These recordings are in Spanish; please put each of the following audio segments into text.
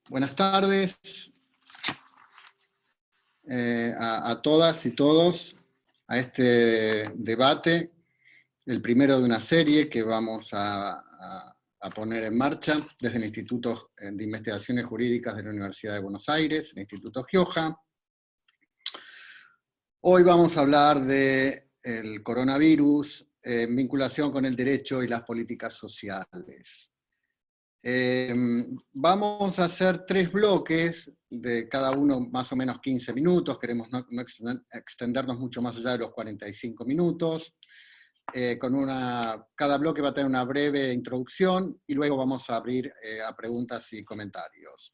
Buenas tardes a todas y todos a este debate, el primero de una serie que vamos a poner en marcha desde el Instituto de Investigaciones Jurídicas de la Universidad de Buenos Aires, el Instituto Gioja. Hoy vamos a hablar del coronavirus en vinculación con el derecho y las políticas sociales. Vamos a hacer 3 bloques, de cada uno más o menos 15 minutos, queremos no extendernos mucho más allá de los 45 minutos. Cada bloque va a tener una breve introducción y luego vamos a abrir a preguntas y comentarios.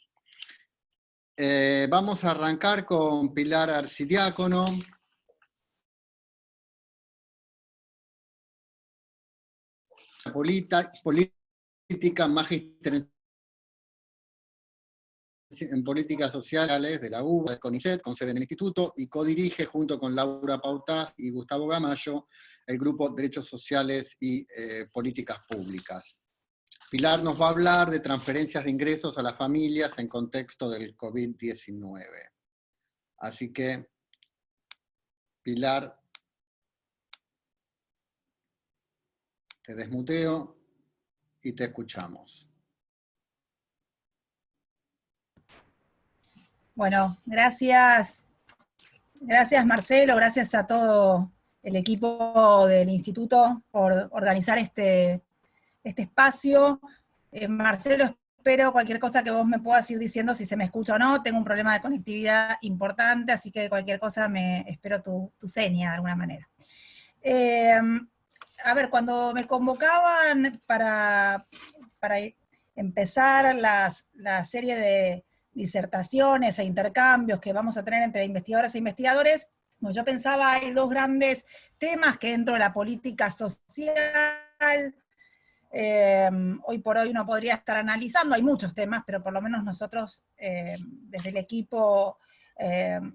Vamos a arrancar con Pilar Arcidiácono. Política magíster en políticas sociales de la UBA, de CONICET, con sede en el Instituto, y codirige junto con Laura Pautá y Gustavo Gamayo el grupo Derechos Sociales y Políticas Públicas. Pilar nos va a hablar de transferencias de ingresos a las familias en contexto del COVID-19. Así que, Pilar, te desmuteo y te escuchamos. Bueno, gracias Marcelo, gracias a todo el equipo del Instituto por organizar este espacio. Marcelo, espero cualquier cosa que vos me puedas ir diciendo si se me escucha o no. Tengo un problema de conectividad importante, así que cualquier cosa espero tu seña de alguna manera. A ver, cuando me convocaban para empezar la serie de disertaciones e intercambios que vamos a tener entre investigadores e investigadores, pues yo pensaba, hay 2 grandes temas que dentro de la política social, hoy por hoy uno podría estar analizando, hay muchos temas, pero por lo menos nosotros, desde el equipo,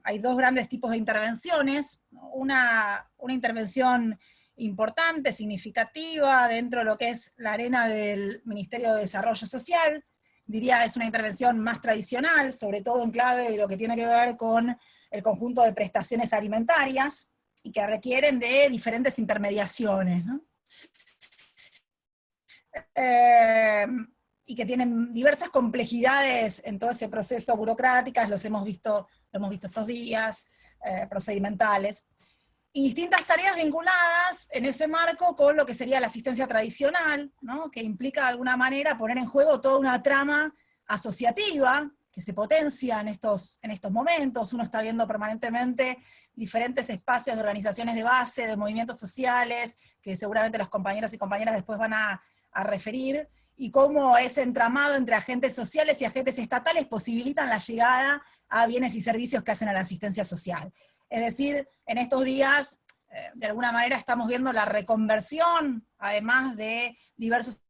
hay 2 grandes tipos de intervenciones, una intervención importante, significativa, dentro de lo que es la arena del Ministerio de Desarrollo Social. Diría es una intervención más tradicional, sobre todo en clave de lo que tiene que ver con el conjunto de prestaciones alimentarias, y que requieren de diferentes intermediaciones, ¿no? Y que tienen diversas complejidades en todo ese proceso burocráticas, lo hemos visto estos días, procedimentales, y distintas tareas vinculadas en ese marco con lo que sería la asistencia tradicional, ¿no? Que implica de alguna manera poner en juego toda una trama asociativa que se potencia en estos momentos. Uno está viendo permanentemente diferentes espacios de organizaciones de base, de movimientos sociales, que seguramente los compañeros y compañeras después van a referir, y cómo ese entramado entre agentes sociales y agentes estatales posibilitan la llegada a bienes y servicios que hacen a la asistencia social. Es decir, en estos días, de alguna manera estamos viendo la reconversión, además de diversos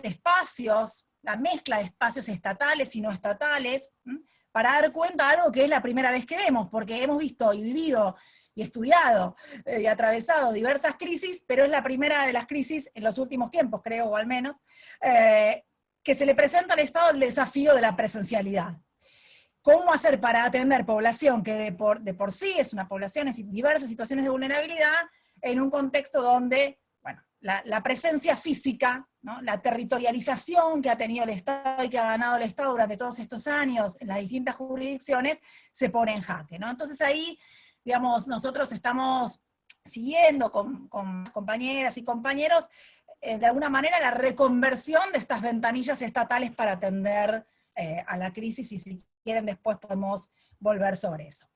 espacios, la mezcla de espacios estatales y no estatales, para dar cuenta de algo que es la primera vez que vemos, porque hemos visto y vivido y estudiado y atravesado diversas crisis, pero es la primera de las crisis en los últimos tiempos, creo, o al menos, que se le presenta al Estado el desafío de la presencialidad. ¿Cómo hacer para atender población que de por sí es una población en diversas situaciones de vulnerabilidad, en un contexto donde, bueno, la presencia física, ¿no? La territorialización que ha tenido el Estado y que ha ganado el Estado durante todos estos años en las distintas jurisdicciones, se pone en jaque, ¿no? Entonces ahí, digamos, nosotros estamos siguiendo con compañeras y compañeros, de alguna manera, la reconversión de estas ventanillas estatales para atender a la crisis, y si quieren después podemos volver sobre eso.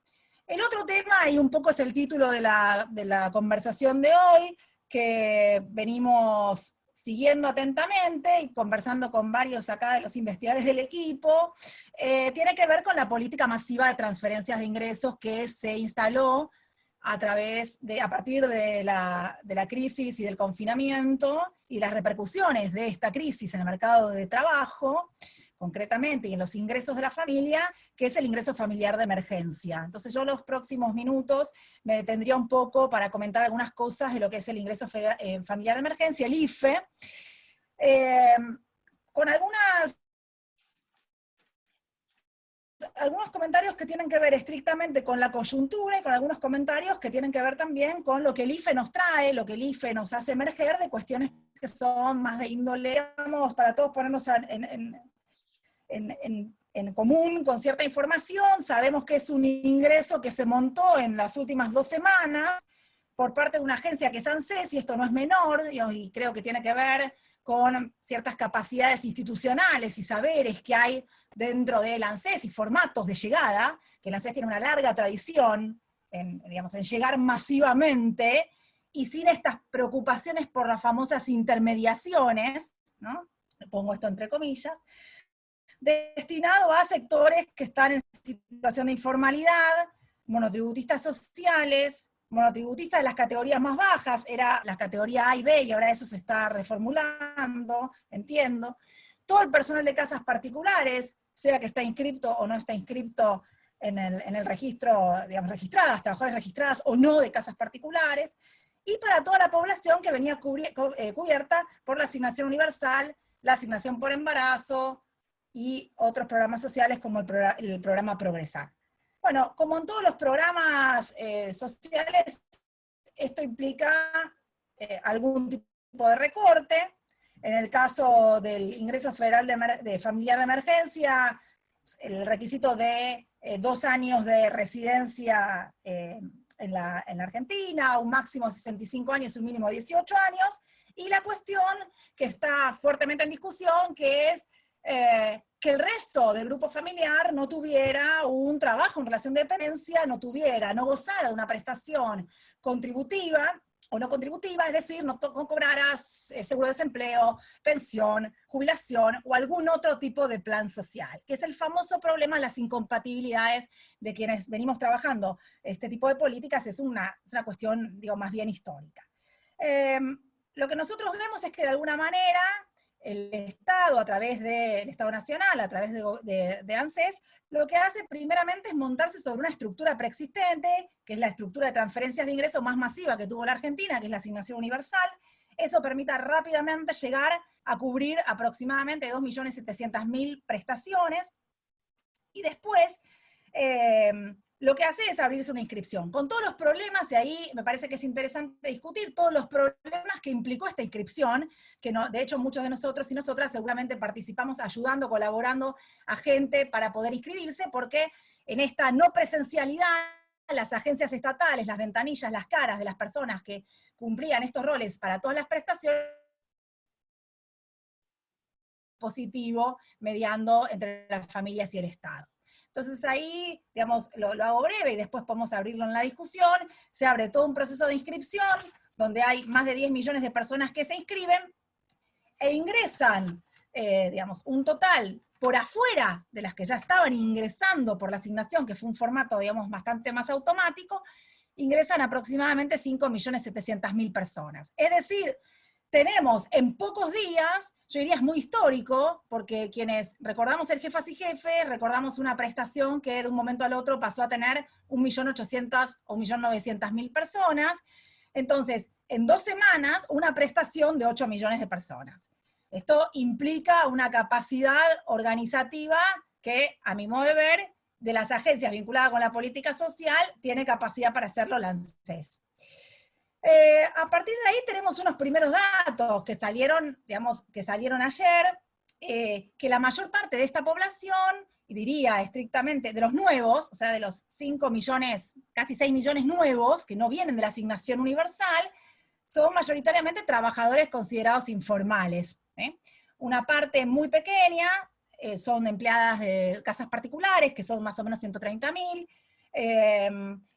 El otro tema, y un poco es el título de la conversación de hoy, que venimos siguiendo atentamente y conversando con varios acá de los investigadores del equipo, tiene que ver con la política masiva de transferencias de ingresos que se instaló a partir de la crisis y del confinamiento, y las repercusiones de esta crisis en el mercado de trabajo, concretamente, y en los ingresos de la familia, que es el ingreso familiar de emergencia. Entonces yo los próximos minutos me detendría un poco para comentar algunas cosas de lo que es el ingreso familiar de emergencia, el IFE, con algunas algunos comentarios que tienen que ver estrictamente con la coyuntura y con algunos comentarios que tienen que ver también con lo que el IFE nos trae, lo que el IFE nos hace emerger de cuestiones que son más de índole, digamos, para todos ponernos en común con cierta información. Sabemos que es un ingreso que se montó en las últimas 2 semanas por parte de una agencia que es ANSES, y esto no es menor, y creo que tiene que ver con ciertas capacidades institucionales y saberes que hay dentro del ANSES y formatos de llegada, que el ANSES tiene una larga tradición en llegar masivamente, y sin estas preocupaciones por las famosas intermediaciones, ¿no? Pongo esto entre comillas, destinado a sectores que están en situación de informalidad, monotributistas sociales, monotributistas de las categorías más bajas, era la categoría A y B, y ahora eso se está reformulando, entiendo. Todo el personal de casas particulares, sea que está inscripto o no está inscripto en el registro, digamos, registradas, trabajadoras registradas o no de casas particulares, y para toda la población que venía cubierta por la asignación universal, la asignación por embarazo, y otros programas sociales como el programa Progresar. Bueno, como en todos los programas sociales, esto implica algún tipo de recorte. En el caso del ingreso federal de familiar de emergencia, el requisito de 2 años de residencia en la Argentina, un máximo de 65 años, un mínimo de 18 años, y la cuestión que está fuertemente en discusión, que es que el resto del grupo familiar no tuviera un trabajo en relación de dependencia, no gozara de una prestación contributiva o no contributiva, es decir, no cobrara seguro de desempleo, pensión, jubilación o algún otro tipo de plan social, que es el famoso problema de las incompatibilidades de quienes venimos trabajando este tipo de políticas. Es una cuestión, digo, más bien histórica. Lo que nosotros vemos es que de alguna manera el Estado, a través del Estado Nacional, a través de ANSES, lo que hace primeramente es montarse sobre una estructura preexistente, que es la estructura de transferencias de ingresos más masiva que tuvo la Argentina, que es la asignación universal. Eso permite rápidamente llegar a cubrir aproximadamente 2.700.000 prestaciones, y después lo que hace es abrirse una inscripción, con todos los problemas, y ahí me parece que es interesante discutir todos los problemas que implicó esta inscripción, que no, de hecho muchos de nosotros y nosotras seguramente participamos ayudando, colaborando a gente para poder inscribirse, porque en esta no presencialidad, las agencias estatales, las ventanillas, las caras de las personas que cumplían estos roles para todas las prestaciones, positivo, mediando entre las familias y el Estado. Entonces ahí, digamos, lo hago breve y después podemos abrirlo en la discusión. Se abre todo un proceso de inscripción, donde hay más de 10 millones de personas que se inscriben, e ingresan, digamos, un total por afuera de las que ya estaban ingresando por la asignación, que fue un formato, digamos, bastante más automático, ingresan aproximadamente 5.700.000 personas. Es decir, tenemos en pocos días, yo diría es muy histórico, porque quienes recordamos el Jefas y Jefes, recordamos una prestación que de un momento al otro pasó a tener 1.800.000 o 1.900.000 personas. Entonces, en 2 semanas, una prestación de 8 millones de personas. Esto implica una capacidad organizativa que, a mi modo de ver, de las agencias vinculadas con la política social, tiene capacidad para hacerlo la ANSES. A partir de ahí tenemos unos primeros datos que salieron, digamos, que salieron ayer, que la mayor parte de esta población, y diría estrictamente de los nuevos, o sea, de los 5 millones, casi 6 millones nuevos, que no vienen de la asignación universal, son mayoritariamente trabajadores considerados informales. Una parte muy pequeña son empleadas de casas particulares, que son más o menos 130.000,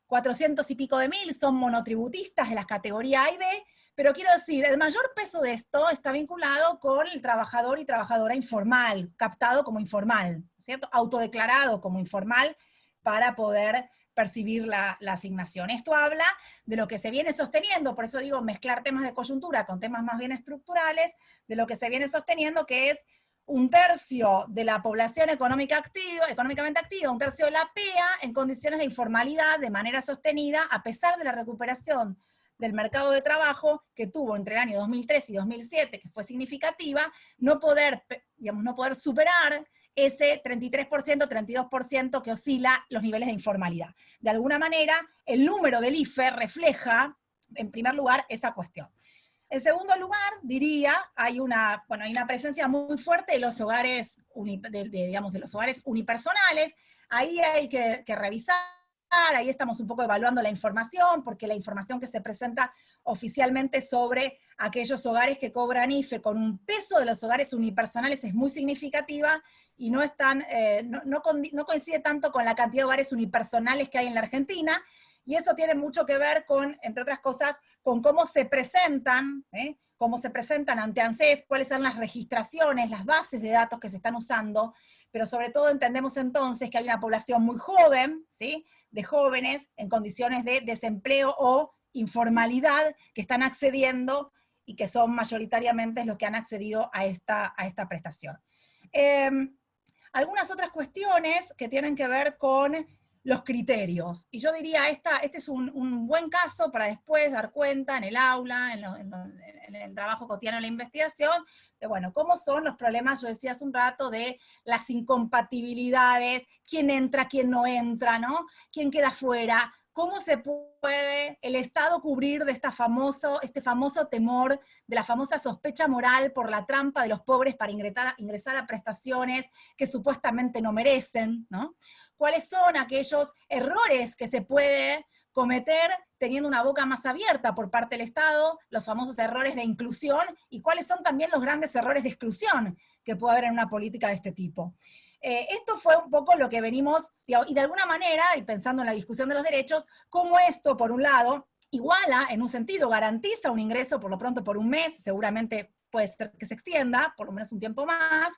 400 y pico de mil son monotributistas de las categorías A y B, pero quiero decir, el mayor peso de esto está vinculado con el trabajador y trabajadora informal, captado como informal, ¿cierto? Autodeclarado como informal para poder percibir la asignación. Esto habla de lo que se viene sosteniendo, por eso digo mezclar temas de coyuntura con temas más bien estructurales, de lo que se viene sosteniendo, que es 1/3 de la población económicamente activa, 1/3 de la PEA, en condiciones de informalidad de manera sostenida, a pesar de la recuperación del mercado de trabajo que tuvo entre el año 2003 y 2007, que fue significativa, no poder superar ese 33%, 32% que oscila los niveles de informalidad. De alguna manera, el número del IFE refleja, en primer lugar, esa cuestión. En segundo lugar, diría, hay una presencia muy fuerte de los hogares, digamos, de los hogares unipersonales. Ahí hay que revisar, ahí estamos un poco evaluando la información, porque la información que se presenta oficialmente sobre aquellos hogares que cobran IFE con un peso de los hogares unipersonales es muy significativa, y no coincide tanto con la cantidad de hogares unipersonales que hay en la Argentina, y eso tiene mucho que ver con, entre otras cosas, con cómo se presentan ante ANSES, cuáles son las registraciones, las bases de datos que se están usando, pero sobre todo entendemos entonces que hay una población muy joven, ¿sí?, de jóvenes en condiciones de desempleo o informalidad que están accediendo y que son mayoritariamente los que han accedido a esta prestación. Algunas otras cuestiones que tienen que ver con los criterios. Y yo diría, este es un buen caso para después dar cuenta en el aula, en el trabajo cotidiano de la investigación, de, bueno, cómo son los problemas, yo decía hace un rato, de las incompatibilidades, quién entra, quién no entra, ¿no? Quién queda fuera, cómo se puede el Estado cubrir de este famoso temor, de la famosa sospecha moral por la trampa de los pobres para ingresar a prestaciones que supuestamente no merecen, ¿no? ¿Cuáles son aquellos errores que se puede cometer teniendo una boca más abierta por parte del Estado, los famosos errores de inclusión, y cuáles son también los grandes errores de exclusión que puede haber en una política de este tipo? Esto fue un poco lo que venimos, y de alguna manera, y pensando en la discusión de los derechos, cómo esto, por un lado, iguala, en un sentido, garantiza un ingreso por lo pronto por un mes, seguramente puede ser que se extienda, por lo menos un tiempo más,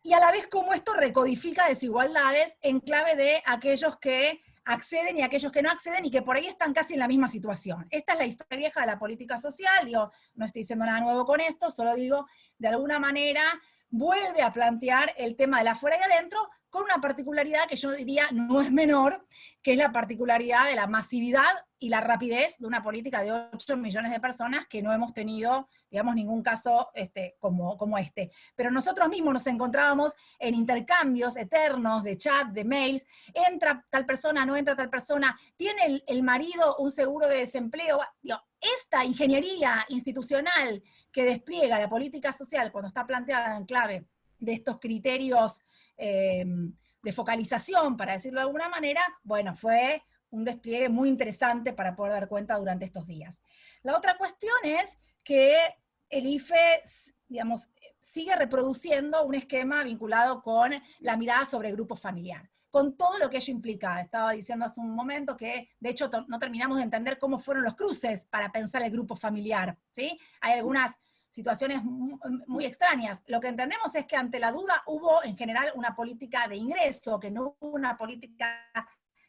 y a la vez cómo esto recodifica desigualdades en clave de aquellos que acceden y aquellos que no acceden y que por ahí están casi en la misma situación. Esta es la historia vieja de la política social, digo, no estoy diciendo nada nuevo con esto, solo digo, de alguna manera vuelve a plantear el tema de la afuera y adentro con una particularidad que yo diría no es menor, que es la particularidad de la masividad y la rapidez de una política de 8 millones de personas que no hemos tenido, digamos, ningún caso como este. Pero nosotros mismos nos encontrábamos en intercambios eternos de chat, de mails, entra tal persona, no entra tal persona, tiene el marido un seguro de desempleo. Digo, esta ingeniería institucional que despliega la política social cuando está planteada en clave de estos criterios de focalización, para decirlo de alguna manera, bueno, fue un despliegue muy interesante para poder dar cuenta durante estos días. La otra cuestión es que el IFE, digamos, sigue reproduciendo un esquema vinculado con la mirada sobre el grupo familiar, con todo lo que ello implica. Estaba diciendo hace un momento que, de hecho, no terminamos de entender cómo fueron los cruces para pensar el grupo familiar, ¿sí? Hay algunas situaciones muy extrañas. Lo que entendemos es que ante la duda hubo en general una política de ingreso, que no hubo una política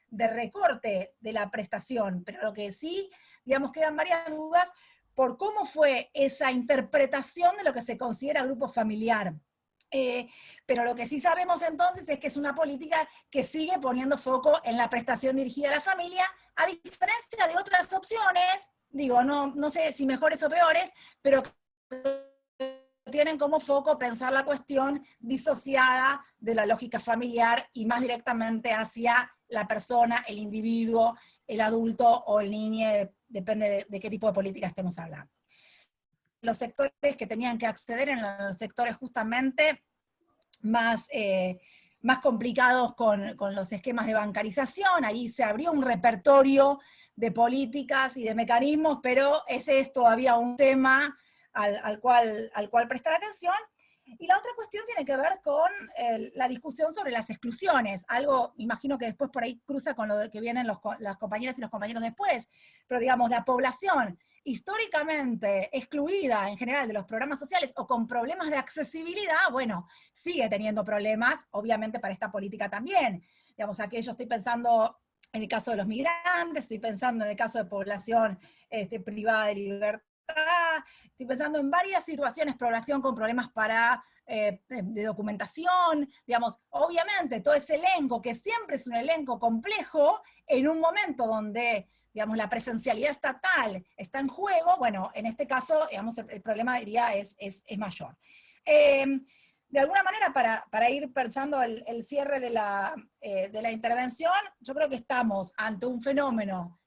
de recorte de la prestación, pero lo que sí, digamos, quedan varias dudas por cómo fue esa interpretación de lo que se considera grupo familiar. Pero lo que sí sabemos entonces es que es una política que sigue poniendo foco en la prestación dirigida a la familia, a diferencia de otras opciones, digo, no sé si mejores o peores, pero tienen como foco pensar la cuestión disociada de la lógica familiar y más directamente hacia la persona, el individuo, el adulto o el niño, depende de qué tipo de política estemos hablando. Los sectores que tenían que acceder eran los sectores justamente más complicados con los esquemas de bancarización. Ahí se abrió un repertorio de políticas y de mecanismos, pero ese es todavía un tema al cual prestar atención. Y la otra cuestión tiene que ver con la discusión sobre las exclusiones, algo, imagino que después por ahí cruza con lo que vienen las compañeras y los compañeros después, pero digamos, la población históricamente excluida en general de los programas sociales o con problemas de accesibilidad, bueno, sigue teniendo problemas, obviamente para esta política también. Digamos, aquí yo estoy pensando en el caso de los migrantes, estoy pensando en el caso de población privada de libertad, estoy pensando en varias situaciones, población con problemas de documentación, digamos, obviamente todo ese elenco, que siempre es un elenco complejo, en un momento donde, digamos, la presencialidad estatal está en juego, bueno, en este caso, digamos, el problema, diría, es mayor. de alguna manera, para ir pensando el cierre de la intervención, yo creo que estamos ante un fenómeno,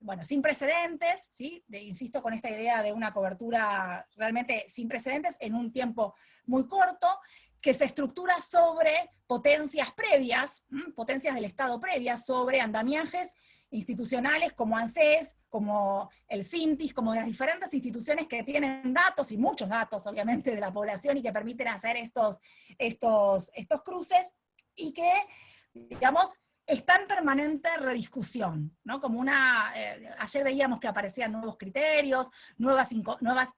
bueno, sin precedentes, ¿sí? Insisto con esta idea de una cobertura realmente sin precedentes en un tiempo muy corto, que se estructura sobre potencias previas, potencias del Estado previas, sobre andamiajes institucionales como ANSES, como el CINTIS, como las diferentes instituciones que tienen datos, y muchos datos obviamente de la población, y que permiten hacer estos cruces, y que, digamos, está en permanente rediscusión, ¿no? Como ayer veíamos que aparecían nuevos criterios, nuevas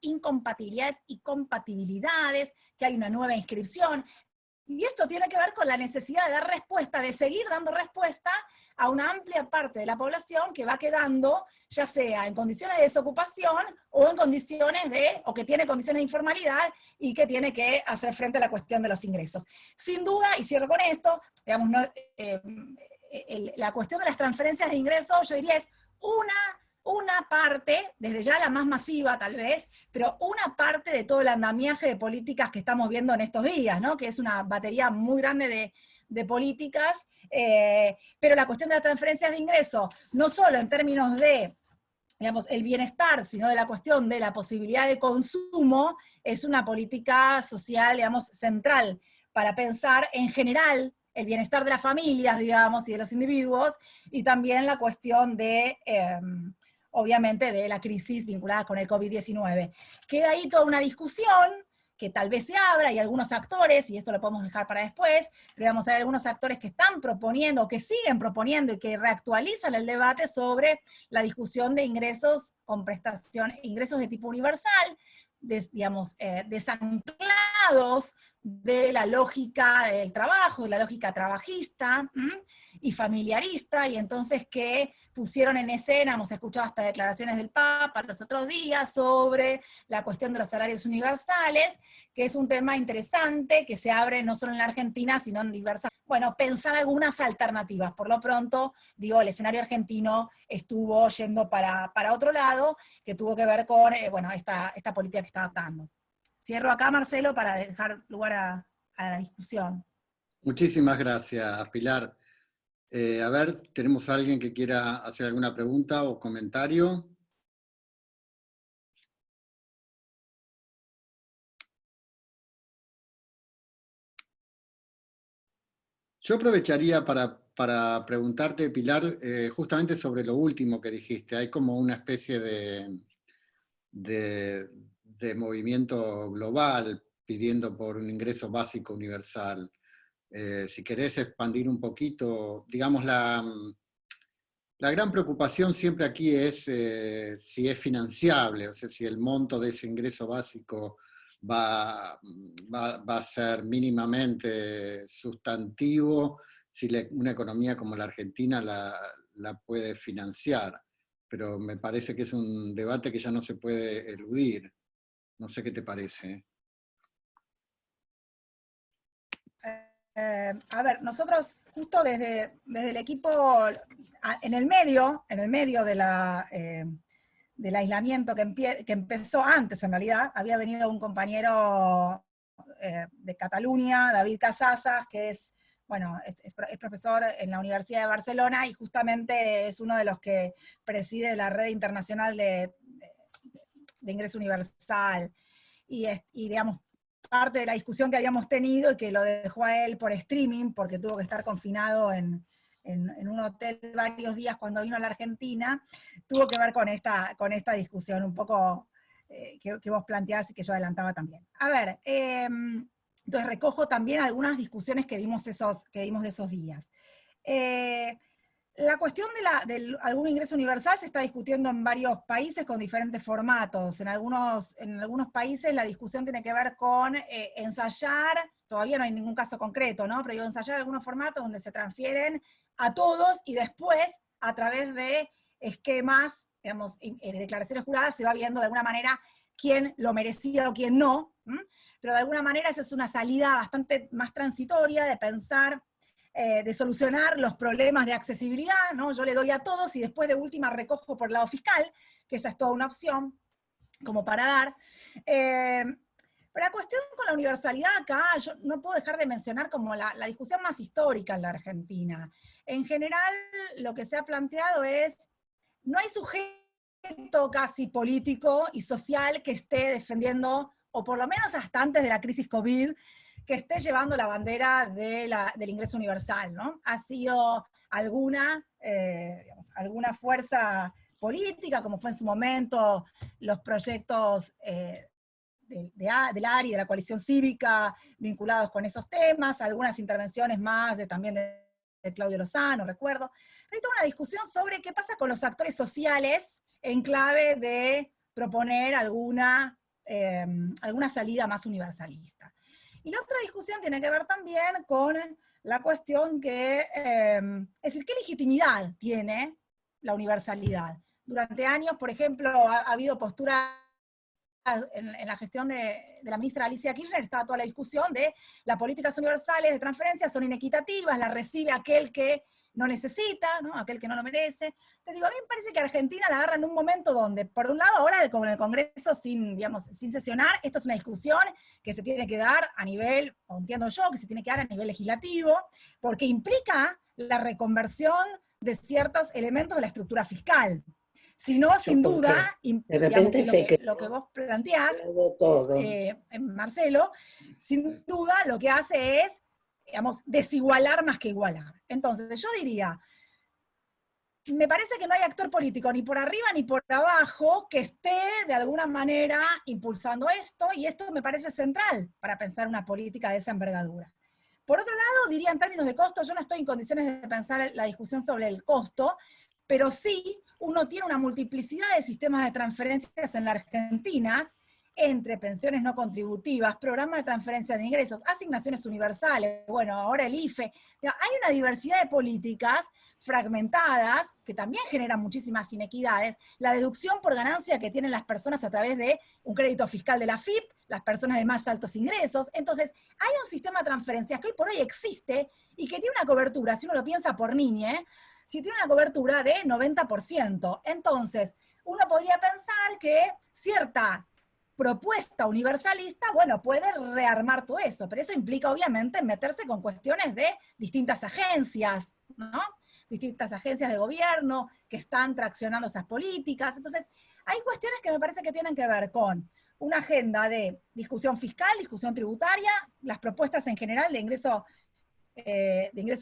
incompatibilidades y compatibilidades, que hay una nueva inscripción, y esto tiene que ver con la necesidad de dar respuesta, de seguir dando respuesta a una amplia parte de la población que va quedando, ya sea en condiciones de desocupación, o en condiciones o que tiene condiciones de informalidad, y que tiene que hacer frente a la cuestión de los ingresos. Sin duda, y cierro con esto, digamos, la cuestión de las transferencias de ingresos, yo diría, es una parte, desde ya la más masiva tal vez, pero una parte de todo el andamiaje de políticas que estamos viendo en estos días, ¿no? Que es una batería muy grande de políticas, pero la cuestión de las transferencias de ingresos, no solo en términos de, digamos, el bienestar, sino de la cuestión de la posibilidad de consumo, es una política social, digamos, central para pensar en general el bienestar de las familias, digamos, y de los individuos, y también la cuestión de, obviamente, de la crisis vinculada con el COVID-19. Queda ahí toda una discusión que tal vez se abra, y algunos actores, y esto lo podemos dejar para después, pero digamos, hay algunos actores que están proponiendo, que siguen proponiendo, y que reactualizan el debate sobre la discusión de ingresos con prestación, ingresos de tipo universal, digamos, desanclados de la lógica del trabajo, de la lógica trabajista y familiarista, y entonces que pusieron en escena, hemos escuchado hasta declaraciones del Papa los otros días sobre la cuestión de los salarios universales, que es un tema interesante, que se abre no solo en la Argentina, sino en diversas... Bueno, pensar algunas alternativas. Por lo pronto, digo, el escenario argentino estuvo yendo para otro lado, que tuvo que ver con, bueno, esta política que estaba dando. Cierro acá, Marcelo, para dejar lugar a la discusión. Muchísimas gracias, Pilar. A ver, ¿tenemos a alguien que quiera hacer alguna pregunta o comentario? Yo aprovecharía para preguntarte, Pilar, justamente sobre lo último que dijiste. Hay como una especie de movimiento global pidiendo por un ingreso básico universal. Si querés expandir un poquito, digamos, la gran preocupación siempre aquí es si es financiable, o sea, si el monto de ese ingreso básico va a ser mínimamente sustantivo, si una economía como la Argentina la puede financiar. Pero me parece que es un debate que ya no se puede eludir. No sé qué te parece. A ver, nosotros justo desde el equipo, en el medio del aislamiento que empezó antes en realidad, había venido un compañero de Cataluña, David Casasas, que es, bueno, es profesor en la Universidad de Barcelona, y justamente es uno de los que preside la red internacional de ingreso universal, y digamos, parte de la discusión que habíamos tenido, y que lo dejó a él por streaming, porque tuvo que estar confinado en un hotel varios días cuando vino a la Argentina, tuvo que ver con esta discusión un poco que vos planteás y que yo adelantaba también. A ver, entonces recojo también algunas discusiones que dimos de esos días. La cuestión del algún ingreso universal se está discutiendo en varios países con diferentes formatos. En algunos países la discusión tiene que ver con ensayar, todavía no hay ningún caso concreto, ¿no? Pero digo, ensayar algunos formatos donde se transfieren a todos, y después, a través de esquemas, digamos, declaraciones juradas, se va viendo de alguna manera quién lo merecía o quién no. Pero de alguna manera esa es una salida bastante más transitoria de pensar, de solucionar los problemas de accesibilidad, ¿no? Yo le doy a todos y después de última recojo por el lado fiscal, que esa es toda una opción como para dar. Pero la cuestión con la universalidad acá, yo no puedo dejar de mencionar como la discusión más histórica en la Argentina. En general, lo que se ha planteado es, no hay sujeto casi político y social que esté defendiendo, o por lo menos hasta antes de la crisis COVID, que esté llevando la bandera del ingreso universal, ¿no? Ha sido alguna fuerza política, como fue en su momento los proyectos del ARI, de la coalición cívica, vinculados con esos temas, algunas intervenciones más también de Claudio Lozano, recuerdo. Hay toda una discusión sobre qué pasa con los actores sociales en clave de proponer alguna salida más universalista. Y la otra discusión tiene que ver también con la cuestión que, es decir, ¿qué legitimidad tiene la universalidad? Durante años, por ejemplo, ha habido posturas en la gestión de la ministra Alicia Kirchner, estaba toda la discusión de las políticas universales de transferencia son inequitativas, las recibe aquel que no necesita, ¿no? Aquel que no lo merece. Te digo, a mí me parece que Argentina la agarra en un momento donde, por un lado, ahora con el Congreso sin sesionar, esto es una discusión que se tiene que dar a nivel, o entiendo yo, que se tiene que dar a nivel legislativo, porque implica la reconversión de ciertos elementos de la estructura fiscal. Si no, sin duda, de repente lo que vos planteás, Marcelo, sin duda lo que hace es, digamos, desigualar más que igualar. Entonces, yo diría, me parece que no hay actor político ni por arriba ni por abajo que esté de alguna manera impulsando esto, y esto me parece central para pensar una política de esa envergadura. Por otro lado, diría en términos de costo, yo no estoy en condiciones de pensar la discusión sobre el costo, pero sí uno tiene una multiplicidad de sistemas de transferencias en la Argentina, entre pensiones no contributivas, programas de transferencia de ingresos, asignaciones universales, bueno, ahora el IFE. Hay una diversidad de políticas fragmentadas que también generan muchísimas inequidades. La deducción por ganancia que tienen las personas a través de un crédito fiscal de la AFIP, las personas de más altos ingresos. Entonces, hay un sistema de transferencias que hoy por hoy existe y que tiene una cobertura, si uno lo piensa por niñe, si tiene una cobertura de 90%. Entonces, uno podría pensar que cierta propuesta universalista, bueno, puede rearmar todo eso, pero eso implica obviamente meterse con cuestiones de distintas agencias, ¿no? Distintas agencias de gobierno que están traccionando esas políticas. Entonces, hay cuestiones que me parece que tienen que ver con una agenda de discusión fiscal, discusión tributaria, las propuestas en general de ingreso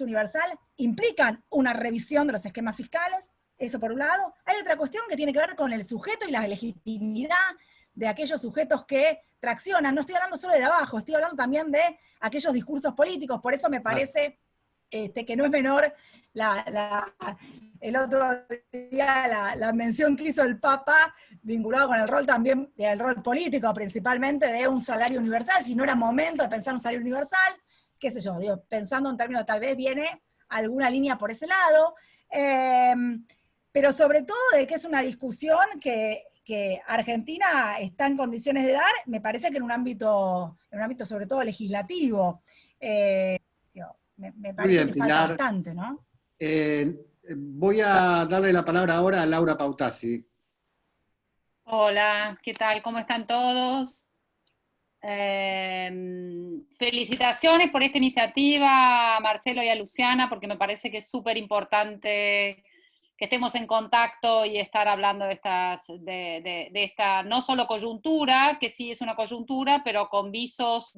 universal implican una revisión de los esquemas fiscales, eso por un lado. Hay otra cuestión que tiene que ver con el sujeto y la legitimidad de aquellos sujetos que traccionan. No estoy hablando solo de abajo, estoy hablando también de aquellos discursos políticos. Por eso me parece que no es menor el otro día la mención que hizo el Papa vinculado con el rol también, el rol político principalmente, de un salario universal. Si no era momento de pensar un salario universal, qué sé yo, digo, pensando en términos, tal vez viene alguna línea por ese lado, pero sobre todo de que es una discusión que Argentina está en condiciones de dar, me parece que en un ámbito sobre todo legislativo. Me parece que falta bastante, ¿no? Voy a darle la palabra ahora a Laura Pautasi. Hola, ¿qué tal? ¿Cómo están todos? Felicitaciones por esta iniciativa a Marcelo y a Luciana, porque me parece que es súper importante que estemos en contacto y estar hablando de esta no solo coyuntura, que sí es una coyuntura, pero con visos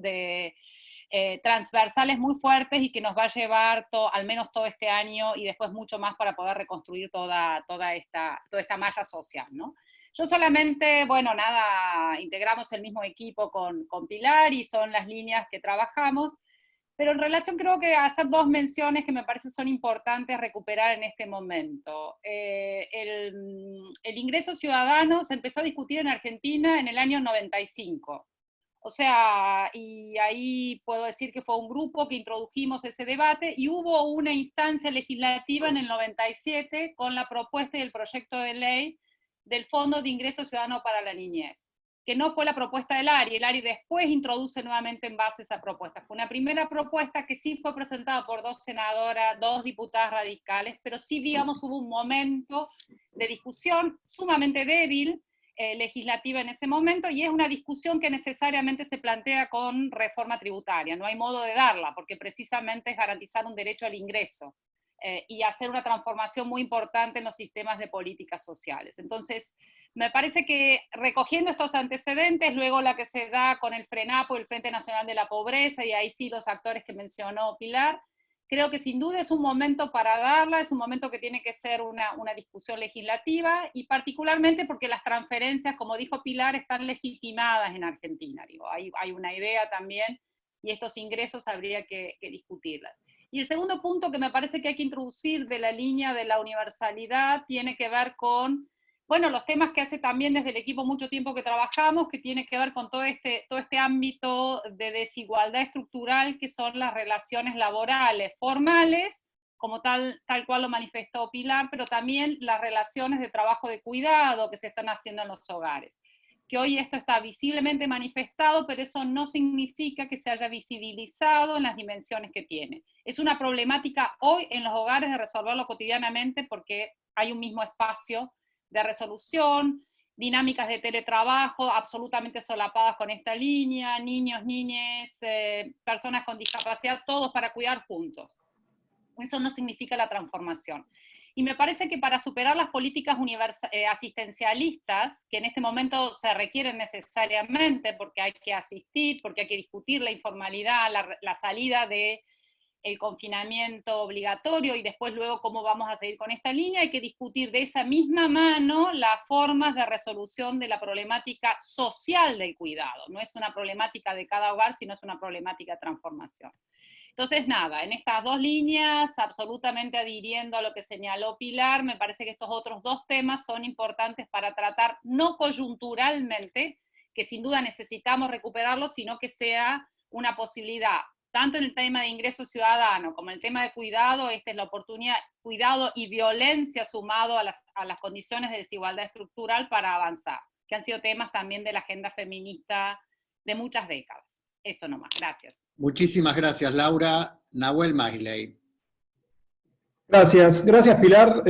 transversales muy fuertes y que nos va a llevar al menos todo este año y después mucho más para poder reconstruir toda esta malla social, ¿no? Yo solamente, bueno, nada, integramos el mismo equipo con Pilar y son las líneas que trabajamos, pero en relación creo que hacer dos menciones que me parece son importantes recuperar en este momento. El ingreso ciudadano se empezó a discutir en Argentina en el año 95. O sea, y ahí puedo decir que fue un grupo que introdujimos ese debate y hubo una instancia legislativa en el 97 con la propuesta y el proyecto de ley del Fondo de Ingreso Ciudadano para la Niñez, que no fue la propuesta del ARI. El ARI después introduce nuevamente en base esa propuesta. Fue una primera propuesta que sí fue presentada por dos senadoras, dos diputadas radicales, pero sí, digamos, hubo un momento de discusión sumamente débil, legislativa en ese momento, y es una discusión que necesariamente se plantea con reforma tributaria. No hay modo de darla, porque precisamente es garantizar un derecho al ingreso y hacer una transformación muy importante en los sistemas de políticas sociales. Entonces, me parece que recogiendo estos antecedentes, luego la que se da con el FRENAPO, el Frente Nacional de la Pobreza, y ahí sí los actores que mencionó Pilar, creo que sin duda es un momento para darla, es un momento que tiene que ser una discusión legislativa, y particularmente porque las transferencias, como dijo Pilar, están legitimadas en Argentina. Digo, hay una idea también, y estos ingresos habría que discutirlas. Y el segundo punto que me parece que hay que introducir de la línea de la universalidad tiene que ver con, bueno, los temas que hace también desde el equipo mucho tiempo que trabajamos, que tiene que ver con todo este ámbito de desigualdad estructural que son las relaciones laborales formales, como tal cual lo manifestó Pilar, pero también las relaciones de trabajo de cuidado que se están haciendo en los hogares. Que hoy esto está visiblemente manifestado, pero eso no significa que se haya visibilizado en las dimensiones que tiene. Es una problemática hoy en los hogares de resolverlo cotidianamente porque hay un mismo espacio de resolución, dinámicas de teletrabajo absolutamente solapadas con esta línea, niños, niñas, personas con discapacidad, todos para cuidar juntos. Eso no significa la transformación. Y me parece que para superar las políticas asistencialistas, que en este momento se requieren necesariamente porque hay que asistir, porque hay que discutir la informalidad, la salida de el confinamiento obligatorio y después luego cómo vamos a seguir con esta línea, hay que discutir de esa misma mano las formas de resolución de la problemática social del cuidado. No es una problemática de cada hogar, sino es una problemática de transformación. Entonces, nada, en estas dos líneas, absolutamente adhiriendo a lo que señaló Pilar, me parece que estos otros dos temas son importantes para tratar, no coyunturalmente, que sin duda necesitamos recuperarlos, sino que sea una posibilidad, tanto en el tema de ingreso ciudadano como en el tema de cuidado. Esta es la oportunidad, cuidado y violencia sumado a las condiciones de desigualdad estructural para avanzar, que han sido temas también de la agenda feminista de muchas décadas. Eso nomás, gracias. Muchísimas gracias, Laura. Nahuel Magley. Gracias Pilar,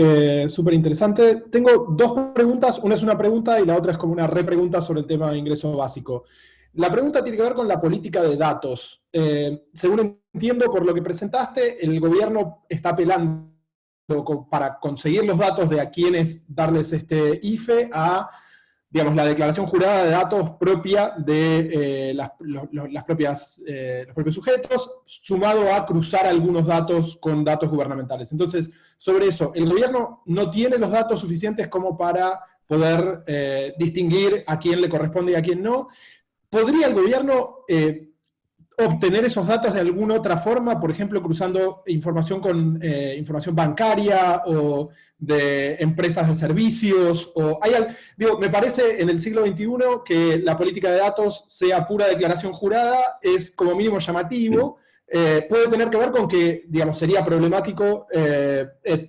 súper interesante. Tengo dos preguntas, una es una pregunta y la otra es como una repregunta sobre el tema de ingreso básico. La pregunta tiene que ver con la política de datos. Según entiendo por lo que presentaste, el gobierno está apelando para conseguir los datos de a quienes darles este IFE a, digamos, la declaración jurada de datos propia de los propios sujetos, sumado a cruzar algunos datos con datos gubernamentales. Entonces, sobre eso, el gobierno no tiene los datos suficientes como para poder distinguir a quién le corresponde y a quién no. ¿Podría el gobierno obtener esos datos de alguna otra forma, por ejemplo, cruzando información con información bancaria o de empresas de servicios? Me parece en el siglo XXI que la política de datos sea pura declaración jurada, es como mínimo llamativo. Puede tener que ver con que, digamos, sería problemático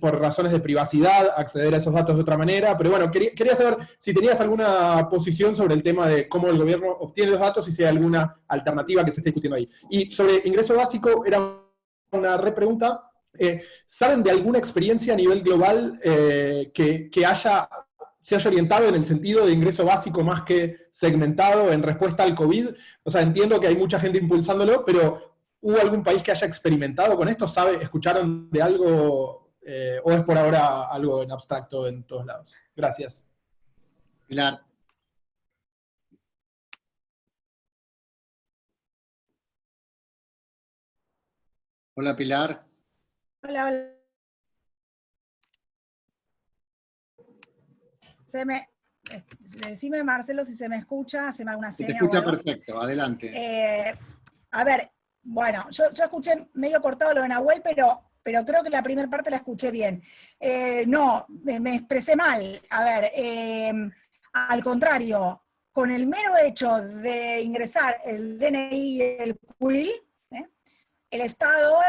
por razones de privacidad acceder a esos datos de otra manera, pero bueno, quería saber si tenías alguna posición sobre el tema de cómo el gobierno obtiene los datos y si hay alguna alternativa que se esté discutiendo ahí. Y sobre ingreso básico, era una repregunta. ¿Saben de alguna experiencia a nivel global que se haya orientado en el sentido de ingreso básico más que segmentado en respuesta al COVID? O sea, entiendo que hay mucha gente impulsándolo, pero ¿hubo algún país que haya experimentado con esto? ¿Escucharon de algo o es por ahora algo en abstracto en todos lados? Gracias. Pilar. Hola, Pilar. Hola. Decime, Marcelo, si se me escucha, haceme alguna señal. Se te escucha perfecto, adelante. A ver, bueno, yo escuché medio cortado lo de Nahuel, pero creo que la primera parte la escuché bien. No, me expresé mal. A ver, al contrario, con el mero hecho de ingresar el DNI y el CUIL, el Estado,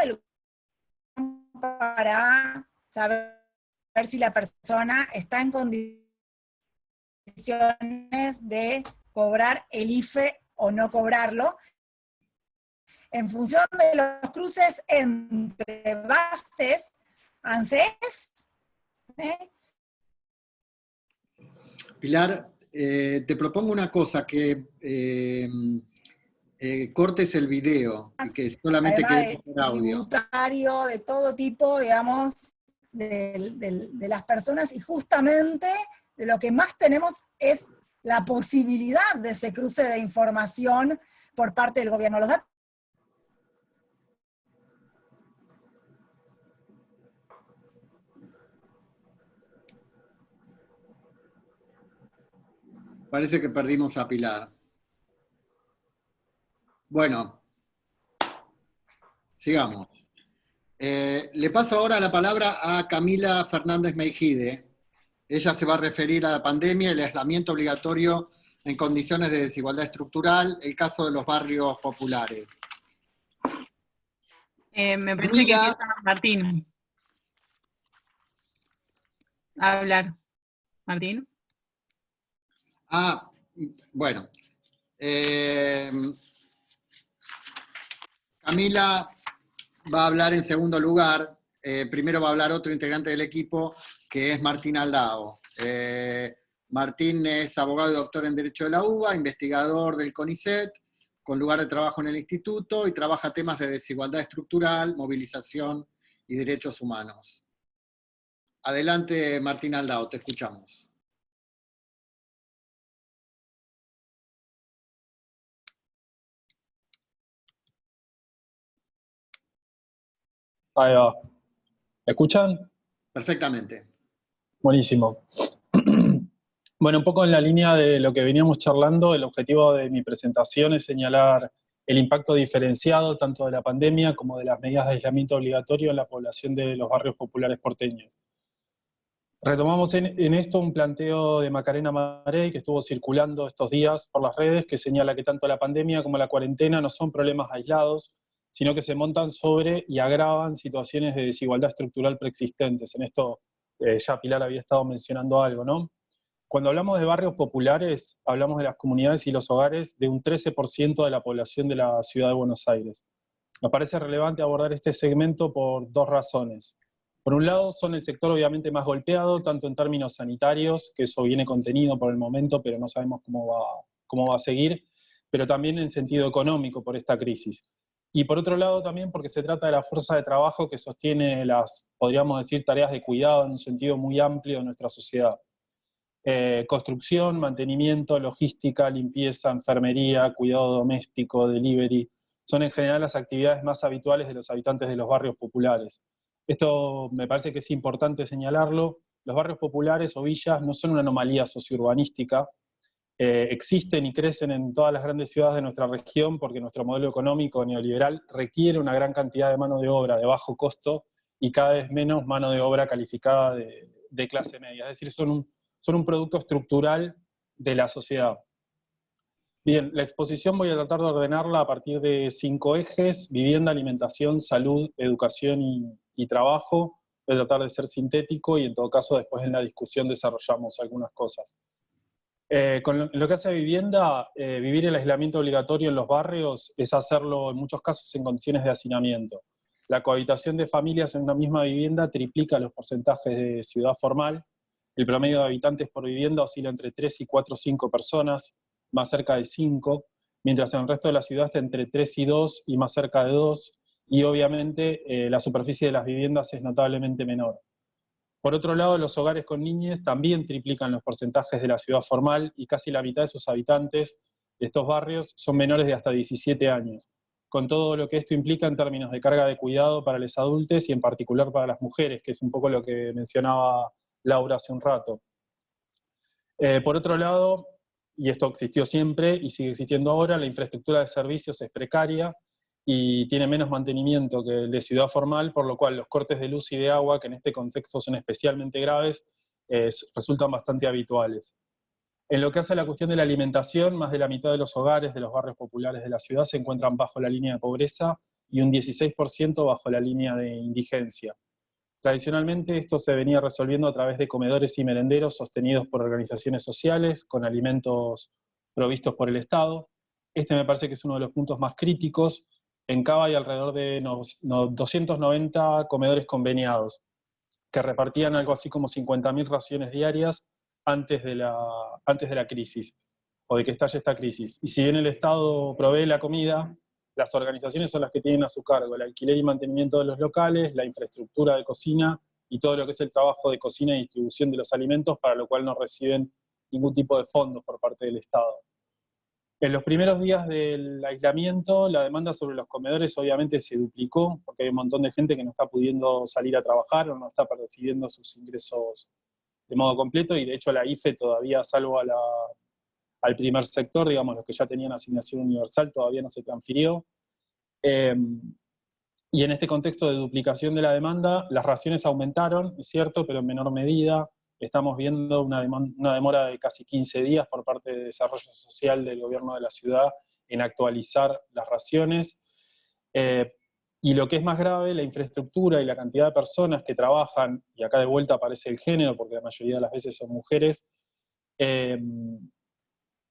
para saber si la persona está en condiciones de cobrar el IFE o no cobrarlo, en función de los cruces entre bases, ANSES. Pilar, te propongo una cosa, que cortes el video y que solamente quede por audio. Tributario de todo tipo, digamos, de las personas, y justamente de lo que más tenemos es la posibilidad de ese cruce de información por parte del gobierno. Los datos Parece que perdimos a Pilar. Bueno, sigamos. Le paso ahora la palabra a Camila Fernández Meijide. Ella se va a referir a la pandemia, el aislamiento obligatorio en condiciones de desigualdad estructural, el caso de los barrios populares. Me parece que empieza Martín a hablar. Martín. Bueno. Camila va a hablar en segundo lugar. Primero va a hablar otro integrante del equipo, que es Martín Aldao. Martín es abogado y doctor en Derecho de la UBA, investigador del CONICET, con lugar de trabajo en el instituto, y trabaja temas de desigualdad estructural, movilización y derechos humanos. Adelante, Martín Aldao, te escuchamos. Ahí va. ¿Me escuchan? Perfectamente. Buenísimo. Bueno, un poco en la línea de lo que veníamos charlando, el objetivo de mi presentación es señalar el impacto diferenciado tanto de la pandemia como de las medidas de aislamiento obligatorio en la población de los barrios populares porteños. Retomamos en esto un planteo de Macarena Marey que estuvo circulando estos días por las redes, que señala que tanto la pandemia como la cuarentena no son problemas aislados, sino que se montan sobre y agravan situaciones de desigualdad estructural preexistentes. En esto ya Pilar había estado mencionando algo, ¿no? Cuando hablamos de barrios populares, hablamos de las comunidades y los hogares de un 13% de la población de la ciudad de Buenos Aires. Nos parece relevante abordar este segmento por dos razones. Por un lado, son el sector obviamente más golpeado, tanto en términos sanitarios, que eso viene contenido por el momento, pero no sabemos cómo va a seguir, pero también en sentido económico por esta crisis. Y por otro lado también porque se trata de la fuerza de trabajo que sostiene las, podríamos decir, tareas de cuidado en un sentido muy amplio de nuestra sociedad. Construcción, mantenimiento, logística, limpieza, enfermería, cuidado doméstico, delivery, son en general las actividades más habituales de los habitantes de los barrios populares. Esto me parece que es importante señalarlo. Los barrios populares o villas no son una anomalía sociourbanística, existen y crecen en todas las grandes ciudades de nuestra región porque nuestro modelo económico neoliberal requiere una gran cantidad de mano de obra de bajo costo y cada vez menos mano de obra calificada de clase media. Es decir, son un producto estructural de la sociedad. Bien, la exposición voy a tratar de ordenarla a partir de 5 ejes: vivienda, alimentación, salud, educación y trabajo. Voy a tratar de ser sintético y en todo caso después en la discusión desarrollamos algunas cosas. Con lo que hace a vivienda, vivir el aislamiento obligatorio en los barrios es hacerlo en muchos casos en condiciones de hacinamiento. La cohabitación de familias en una misma vivienda triplica los porcentajes de ciudad formal. El promedio de habitantes por vivienda oscila entre 3 y 4 o 5 personas, más cerca de 5, mientras en el resto de la ciudad está entre 3 y 2 y más cerca de 2, y obviamente la superficie de las viviendas es notablemente menor. Por otro lado, los hogares con niñez también triplican los porcentajes de la ciudad formal y casi la mitad de sus habitantes de estos barrios son menores de hasta 17 años, con todo lo que esto implica en términos de carga de cuidado para los adultos y en particular para las mujeres, que es un poco lo que mencionaba Laura hace un rato. Por otro lado, y esto existió siempre y sigue existiendo ahora, la infraestructura de servicios es precaria y tiene menos mantenimiento que el de ciudad formal, por lo cual los cortes de luz y de agua, que en este contexto son especialmente graves, resultan bastante habituales. En lo que hace a la cuestión de la alimentación, más de la mitad de los hogares de los barrios populares de la ciudad se encuentran bajo la línea de pobreza y un 16% bajo la línea de indigencia. Tradicionalmente esto se venía resolviendo a través de comedores y merenderos sostenidos por organizaciones sociales, con alimentos provistos por el Estado. Este me parece que es uno de los puntos más críticos. En Cava hay alrededor de 290 comedores conveniados, que repartían algo así como 50.000 raciones diarias antes de la crisis, o de que estalle esta crisis. Y si bien el Estado provee la comida, las organizaciones son las que tienen a su cargo el alquiler y mantenimiento de los locales, la infraestructura de cocina y todo lo que es el trabajo de cocina y distribución de los alimentos, para lo cual no reciben ningún tipo de fondos por parte del Estado. En los primeros días del aislamiento, la demanda sobre los comedores obviamente se duplicó, porque hay un montón de gente que no está pudiendo salir a trabajar o no está percibiendo sus ingresos de modo completo, y de hecho la IFE todavía, salvo al primer sector, digamos, los que ya tenían asignación universal, todavía no se transfirió. Y en este contexto de duplicación de la demanda, las raciones aumentaron, es cierto, pero en menor medida. Estamos viendo una demora de casi 15 días por parte de Desarrollo Social del Gobierno de la ciudad en actualizar las raciones. Y lo que es más grave, la infraestructura y la cantidad de personas que trabajan, y acá de vuelta aparece el género, porque la mayoría de las veces son mujeres,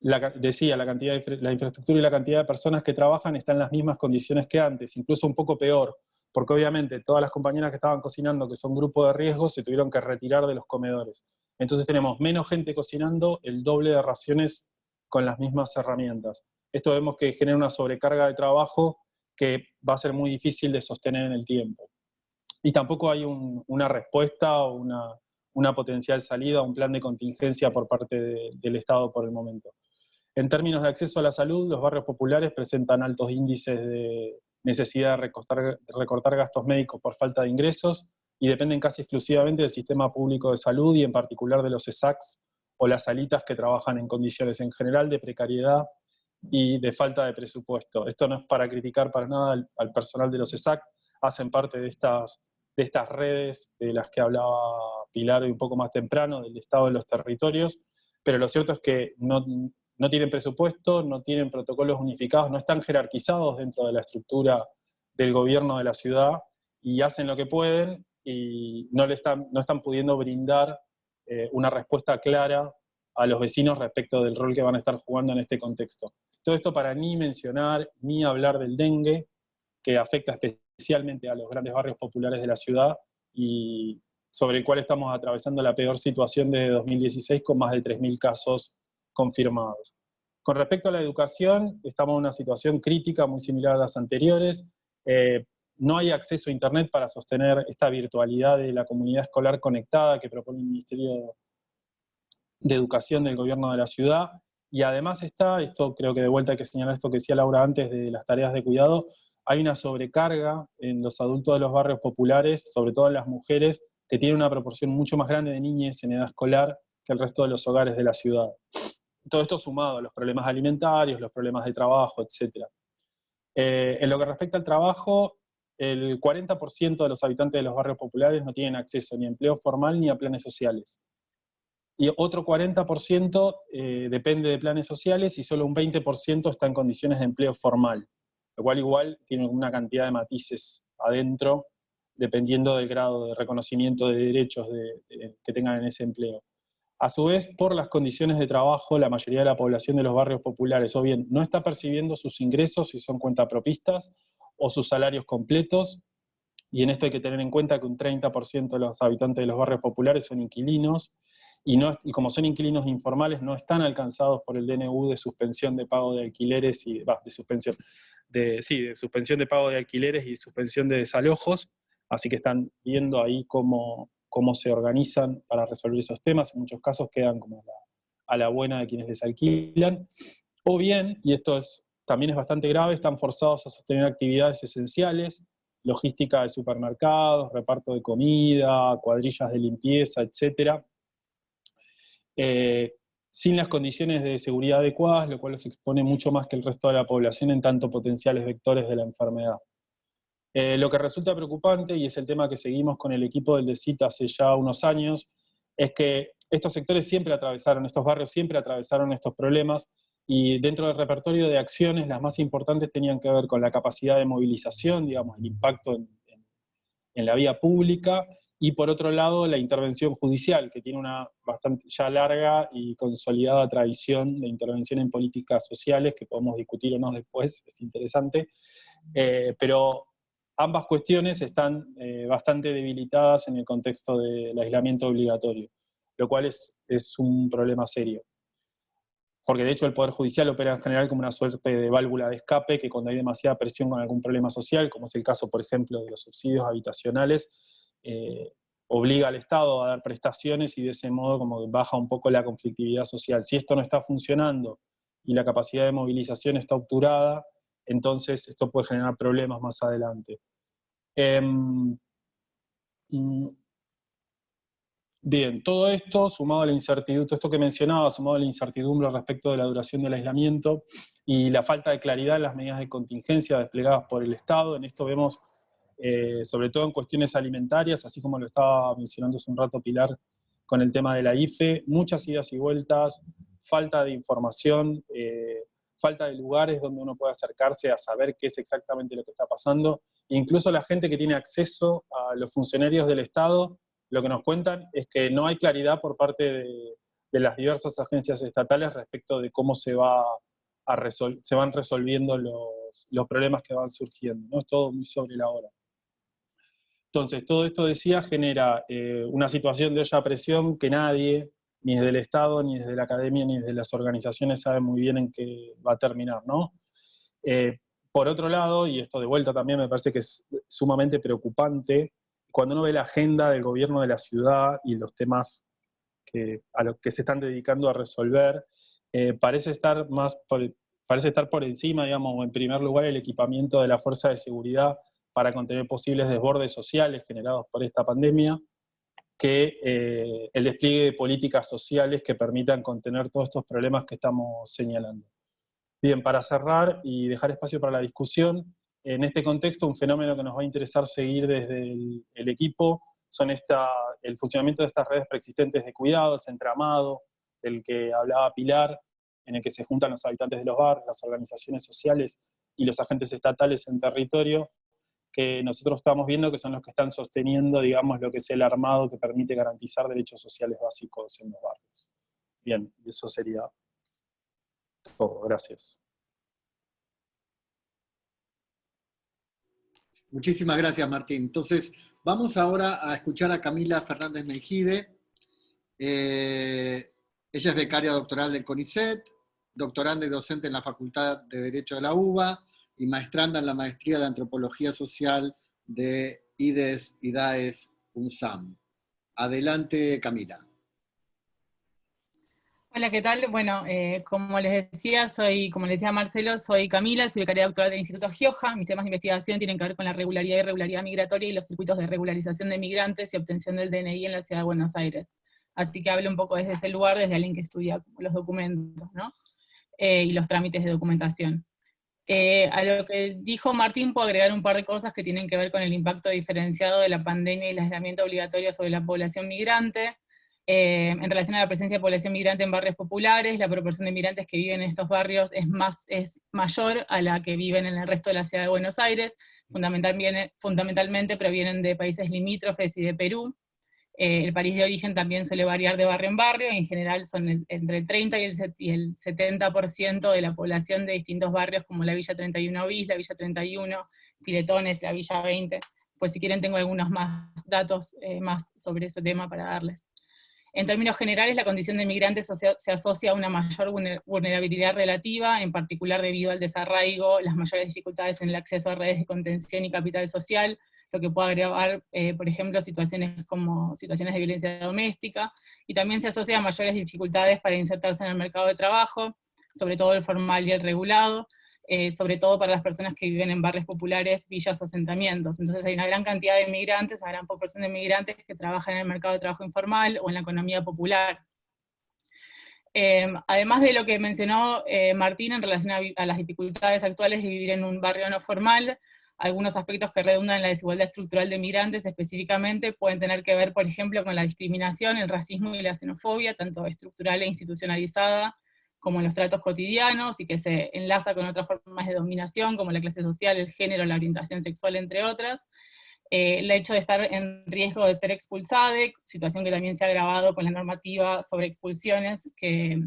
la infraestructura y la cantidad de personas que trabajan están en las mismas condiciones que antes, incluso un poco peor, porque obviamente todas las compañeras que estaban cocinando, que son grupo de riesgo, se tuvieron que retirar de los comedores. Entonces tenemos menos gente cocinando, el doble de raciones con las mismas herramientas. Esto vemos que genera una sobrecarga de trabajo que va a ser muy difícil de sostener en el tiempo. Y tampoco hay una respuesta o una potencial salida, un plan de contingencia por parte del Estado por el momento. En términos de acceso a la salud, los barrios populares presentan altos índices de necesidad de recortar gastos médicos por falta de ingresos, y dependen casi exclusivamente del sistema público de salud, y en particular de los ESACs o las salitas, que trabajan en condiciones en general de precariedad y de falta de presupuesto. Esto no es para criticar para nada al personal de los ESAC, hacen parte de estas redes de las que hablaba Pilar un poco más temprano, del Estado de los territorios, pero lo cierto es que no tienen presupuesto, no tienen protocolos unificados, no están jerarquizados dentro de la estructura del gobierno de la ciudad, y hacen lo que pueden y no están pudiendo brindar una respuesta clara a los vecinos respecto del rol que van a estar jugando en este contexto. Todo esto para ni mencionar ni hablar del dengue, que afecta especialmente a los grandes barrios populares de la ciudad, y sobre el cual estamos atravesando la peor situación de 2016, con más de 3.000 casos confirmados. Con respecto a la educación, estamos en una situación crítica muy similar a las anteriores. No hay acceso a Internet para sostener esta virtualidad de la comunidad escolar conectada que propone el Ministerio de Educación del Gobierno de la ciudad. Y además esto creo que de vuelta hay que señalar esto que decía Laura antes de las tareas de cuidado, hay una sobrecarga en los adultos de los barrios populares, sobre todo en las mujeres, que tienen una proporción mucho más grande de niñas en edad escolar que el resto de los hogares de la ciudad. Todo esto sumado a los problemas alimentarios, los problemas de trabajo, etc. En lo que respecta al trabajo, el 40% de los habitantes de los barrios populares no tienen acceso ni a empleo formal ni a planes sociales. Y otro 40% depende de planes sociales, y solo un 20% está en condiciones de empleo formal, lo cual igual tiene una cantidad de matices adentro, dependiendo del grado de reconocimiento de derechos que tengan en ese empleo. A su vez, por las condiciones de trabajo, la mayoría de la población de los barrios populares o bien no está percibiendo sus ingresos si son cuentapropistas, o sus salarios completos, y en esto hay que tener en cuenta que un 30% de los habitantes de los barrios populares son inquilinos, y como son inquilinos informales, no están alcanzados por el DNU de suspensión de pago de alquileres, de suspensión de pago de alquileres y suspensión de desalojos, así que están viendo ahí cómo se organizan para resolver esos temas. En muchos casos quedan como a la buena de quienes les alquilan, o bien, y esto también es bastante grave, están forzados a sostener actividades esenciales, logística de supermercados, reparto de comida, cuadrillas de limpieza, etc., sin las condiciones de seguridad adecuadas, lo cual los expone mucho más que el resto de la población en tanto potenciales vectores de la enfermedad. Lo que resulta preocupante, y es el tema que seguimos con el equipo del DECIT hace ya unos años, es que estos sectores estos barrios siempre atravesaron estos problemas, y dentro del repertorio de acciones, las más importantes tenían que ver con la capacidad de movilización, digamos, el impacto en la vía pública, y por otro lado la intervención judicial, que tiene una bastante ya larga y consolidada tradición de intervención en políticas sociales, que podemos discutir o no después, es interesante, pero ambas cuestiones están bastante debilitadas en el contexto del aislamiento obligatorio. lo cual es un problema serio. Porque de hecho el Poder Judicial opera en general como una suerte de válvula de escape, que cuando hay demasiada presión con algún problema social, como es el caso, por ejemplo, de los subsidios habitacionales, obliga al Estado a dar prestaciones y de ese modo como que baja un poco la conflictividad social. Si esto no está funcionando y la capacidad de movilización está obturada, entonces esto puede generar problemas más adelante. Bien, todo esto sumado a la incertidumbre, todo esto que mencionaba, sumado a la incertidumbre respecto de la duración del aislamiento y la falta de claridad en las medidas de contingencia desplegadas por el Estado, en esto vemos, sobre todo en cuestiones alimentarias, así como lo estaba mencionando hace un rato Pilar con el tema de la IFE, muchas idas y vueltas, falta de información, falta de lugares donde uno pueda acercarse a saber qué es exactamente lo que está pasando, e incluso la gente que tiene acceso a los funcionarios del Estado, lo que nos cuentan es que no hay claridad por parte de las diversas agencias estatales respecto de cómo se van resolviendo los problemas que van surgiendo, ¿no? Es todo muy sobre la hora. Entonces, todo esto, decía, genera una situación de olla a presión que nadie, ni desde el Estado, ni desde la academia, ni desde las organizaciones sabe muy bien en qué va a terminar, ¿no? Por otro lado, y esto de vuelta también me parece que es sumamente preocupante, cuando uno ve la agenda del gobierno de la ciudad y los temas a los que se están dedicando a resolver, parece estar por encima, digamos, o en primer lugar, el equipamiento de la fuerza de seguridad para contener posibles desbordes sociales generados por esta pandemia, que el despliegue de políticas sociales que permitan contener todos estos problemas que estamos señalando. Bien, para cerrar y dejar espacio para la discusión, en este contexto, un fenómeno que nos va a interesar seguir desde el equipo son el funcionamiento de estas redes preexistentes de cuidado, ese entramado del que hablaba Pilar, en el que se juntan los habitantes de los barrios, las organizaciones sociales y los agentes estatales en territorio, que nosotros estamos viendo que son los que están sosteniendo, digamos, lo que es el armado que permite garantizar derechos sociales básicos en los barrios. Bien, eso sería todo. Gracias. Muchísimas gracias, Martín. Entonces, vamos ahora a escuchar a Camila Fernández Meijide. Ella es becaria doctoral del CONICET, doctoranda y docente en la Facultad de Derecho de la UBA y maestranda en la Maestría de Antropología Social de IDES, IDAES, UNSAM. Adelante, Camila. Hola, ¿qué tal? Bueno, como les decía, como les decía Marcelo, soy Camila, soy becaria doctoral del Instituto Gioja. Mis temas de investigación tienen que ver con la regularidad y irregularidad migratoria y los circuitos de regularización de migrantes y obtención del DNI en la Ciudad de Buenos Aires. Así que hablo un poco desde ese lugar, desde alguien que estudia los documentos, ¿no? Y los trámites de documentación. A lo que dijo Martín, puedo agregar un par de cosas que tienen que ver con el impacto diferenciado de la pandemia y el aislamiento obligatorio sobre la población migrante. En relación a la presencia de población migrante en barrios populares, la proporción de migrantes que viven en estos barrios es mayor a la que viven en el resto de la Ciudad de Buenos Aires, fundamentalmente provienen de países limítrofes y de Perú. El país de origen también suele variar de barrio en barrio, y en general son entre el 30 y el 70% de la población de distintos barrios, como la Villa 31 Bis, la Villa 31, Piletones, la Villa 20, pues si quieren tengo algunos más datos más sobre ese tema para darles. En términos generales, la condición de migrante se asocia a una mayor vulnerabilidad relativa, en particular debido al desarraigo, las mayores dificultades en el acceso a redes de contención y capital social, lo que puede agravar, por ejemplo, situaciones como situaciones de violencia doméstica, y también se asocia a mayores dificultades para insertarse en el mercado de trabajo, sobre todo el formal y el regulado, sobre todo para las personas que viven en barrios populares, villas o asentamientos. Entonces hay una gran cantidad de migrantes, una gran proporción de migrantes que trabajan en el mercado de trabajo informal o en la economía popular. Además de lo que mencionó Martín en relación a las dificultades actuales de vivir en un barrio no formal, algunos aspectos que redundan en la desigualdad estructural de migrantes específicamente pueden tener que ver, por ejemplo, con la discriminación, el racismo y la xenofobia, tanto estructural e institucionalizada, como en los tratos cotidianos, y que se enlaza con otras formas de dominación, como la clase social, el género, la orientación sexual, entre otras. El hecho de estar en riesgo de ser expulsado, situación que también se ha agravado con la normativa sobre expulsiones que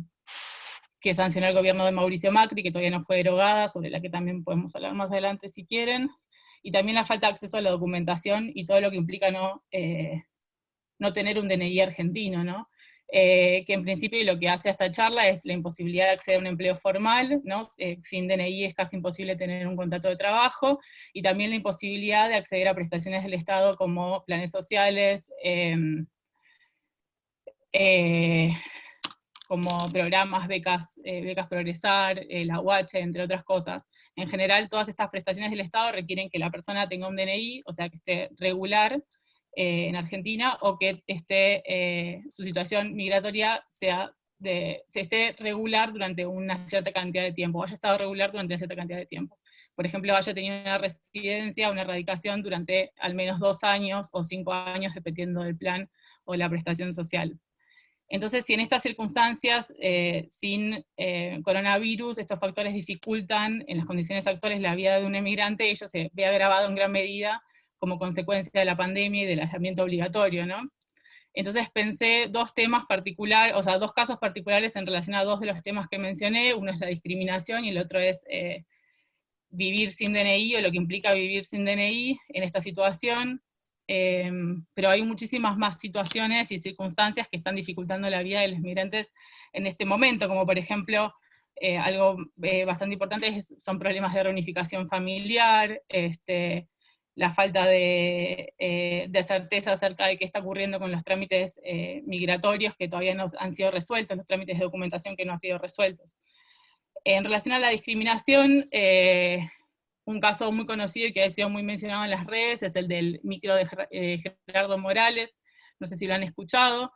sancionó el gobierno de Mauricio Macri, que todavía no fue derogada, sobre la que también podemos hablar más adelante si quieren, y también la falta de acceso a la documentación y todo lo que implica no tener un DNI argentino, ¿no? que en principio lo que hace esta charla es la imposibilidad de acceder a un empleo formal, ¿no? Sin DNI es casi imposible tener un contrato de trabajo, y también la imposibilidad de acceder a prestaciones del Estado como planes sociales, como programas, becas Progresar, la UH, entre otras cosas. En general, todas estas prestaciones del Estado requieren que la persona tenga un DNI, o sea, que esté regular en Argentina, o que su situación migratoria se esté regular durante una cierta cantidad de tiempo, o haya estado regular durante una cierta cantidad de tiempo. Por ejemplo, haya tenido una residencia, una radicación durante al menos 2 años o 5 años, dependiendo del plan o la prestación social. Entonces, si en estas circunstancias, sin coronavirus, estos factores dificultan en las condiciones actuales la vida de un emigrante, ello se ve agravado en gran medida como consecuencia de la pandemia y del aislamiento obligatorio, ¿no? Entonces pensé dos casos particulares en relación a dos de los temas que mencioné. Uno es la discriminación y el otro es vivir sin DNI, o lo que implica vivir sin DNI en esta situación. Pero hay muchísimas más situaciones y circunstancias que están dificultando la vida de los migrantes en este momento, como por ejemplo, algo bastante importante son problemas de reunificación familiar, la falta de certeza acerca de qué está ocurriendo con los trámites migratorios que todavía no han sido resueltos, los trámites de documentación que no han sido resueltos. En relación a la discriminación, un caso muy conocido y que ha sido muy mencionado en las redes es el del micro de Gerardo Morales, no sé si lo han escuchado.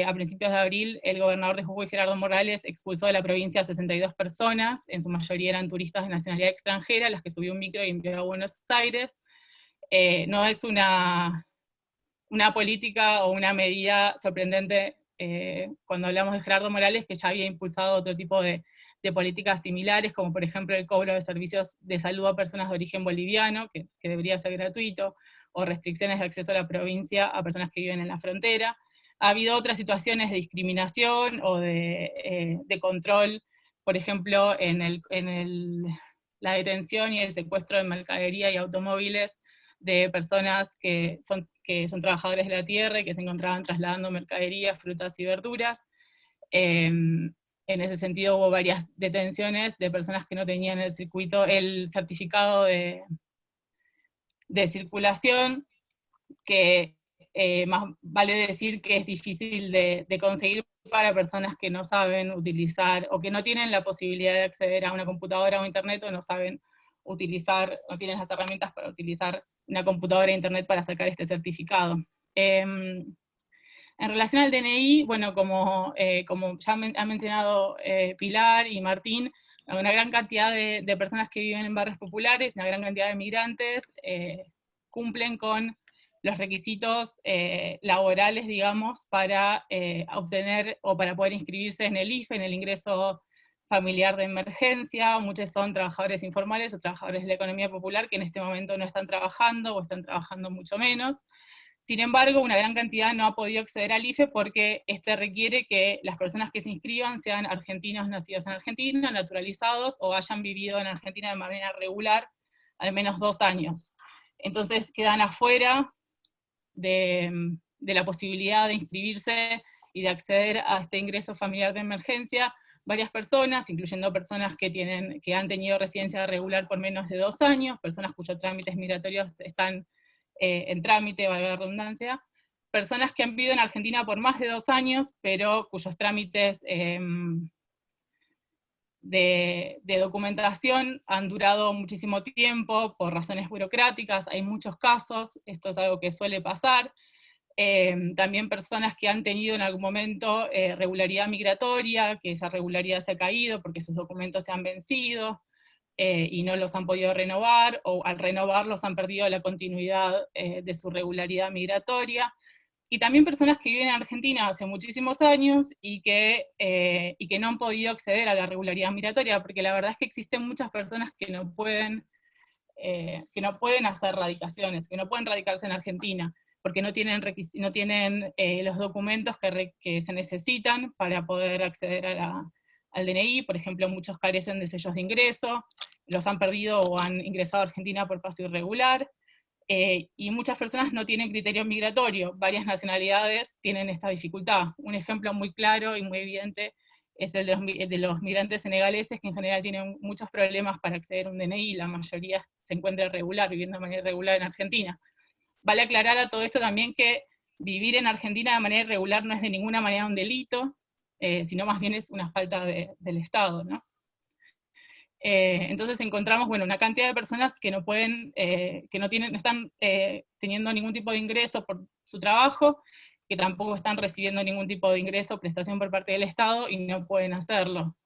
A principios de abril, el gobernador de Jujuy, Gerardo Morales, expulsó de la provincia a 62 personas, en su mayoría eran turistas de nacionalidad extranjera, las que subió un micro y envió a Buenos Aires. No es una política o una medida sorprendente cuando hablamos de Gerardo Morales, que ya había impulsado otro tipo de políticas similares, como por ejemplo el cobro de servicios de salud a personas de origen boliviano, que debería ser gratuito, o restricciones de acceso a la provincia a personas que viven en la frontera. Ha habido otras situaciones de discriminación o de control, por ejemplo, en la detención y el secuestro de mercadería y automóviles de personas que son trabajadores de la tierra y que se encontraban trasladando mercadería, frutas y verduras. En ese sentido hubo varias detenciones de personas que no tenían el certificado de circulación, que más vale decir que es difícil de conseguir para personas que no saben utilizar, o que no tienen la posibilidad de acceder a una computadora o internet, o no saben utilizar, no tienen las herramientas para utilizar una computadora e internet para sacar este certificado. En relación al DNI, bueno, como ya han mencionado Pilar y Martín, una gran cantidad de personas que viven en barrios populares, una gran cantidad de migrantes, cumplen con los requisitos laborales, digamos, para obtener o para poder inscribirse en el IFE, en el ingreso familiar de emergencia. Muchos son trabajadores informales o trabajadores de la economía popular que en este momento no están trabajando o están trabajando mucho menos. Sin embargo, una gran cantidad no ha podido acceder al IFE porque requiere que las personas que se inscriban sean argentinos nacidos en Argentina, naturalizados, o hayan vivido en Argentina de manera regular al menos 2 años. Entonces quedan afuera de la posibilidad de inscribirse y de acceder a este ingreso familiar de emergencia varias personas, incluyendo personas que han tenido residencia regular por menos de 2 años, personas cuyos trámites migratorios están en trámite, valga la redundancia, personas que han vivido en Argentina por más de 2 años, pero cuyos trámites de documentación han durado muchísimo tiempo por razones burocráticas. Hay muchos casos, esto es algo que suele pasar. También personas que han tenido en algún momento regularidad migratoria, que esa regularidad se ha caído porque sus documentos se han vencido, y no los han podido renovar, o al renovarlos han perdido la continuidad de su regularidad migratoria. Y también personas que viven en Argentina hace muchísimos años y que no han podido acceder a la regularidad migratoria, porque la verdad es que existen muchas personas que no pueden hacer radicaciones, que no pueden radicarse en Argentina, porque no tienen los documentos que se necesitan para poder acceder al DNI. Por ejemplo, muchos carecen de sellos de ingreso, los han perdido o han ingresado a Argentina por paso irregular. y muchas personas no tienen criterio migratorio, varias nacionalidades tienen esta dificultad. Un ejemplo muy claro y muy evidente es el de los migrantes senegaleses, que en general tienen muchos problemas para acceder a un DNI, la mayoría se encuentra irregular, viviendo de manera irregular en Argentina. Vale aclarar a todo esto también que vivir en Argentina de manera irregular no es de ninguna manera un delito, sino más bien es una falta del Estado, ¿no? Entonces encontramos, bueno, una cantidad de personas que no pueden, no están teniendo ningún tipo de ingreso por su trabajo, que tampoco están recibiendo ningún tipo de ingreso o prestación por parte del Estado y no pueden hacerlo.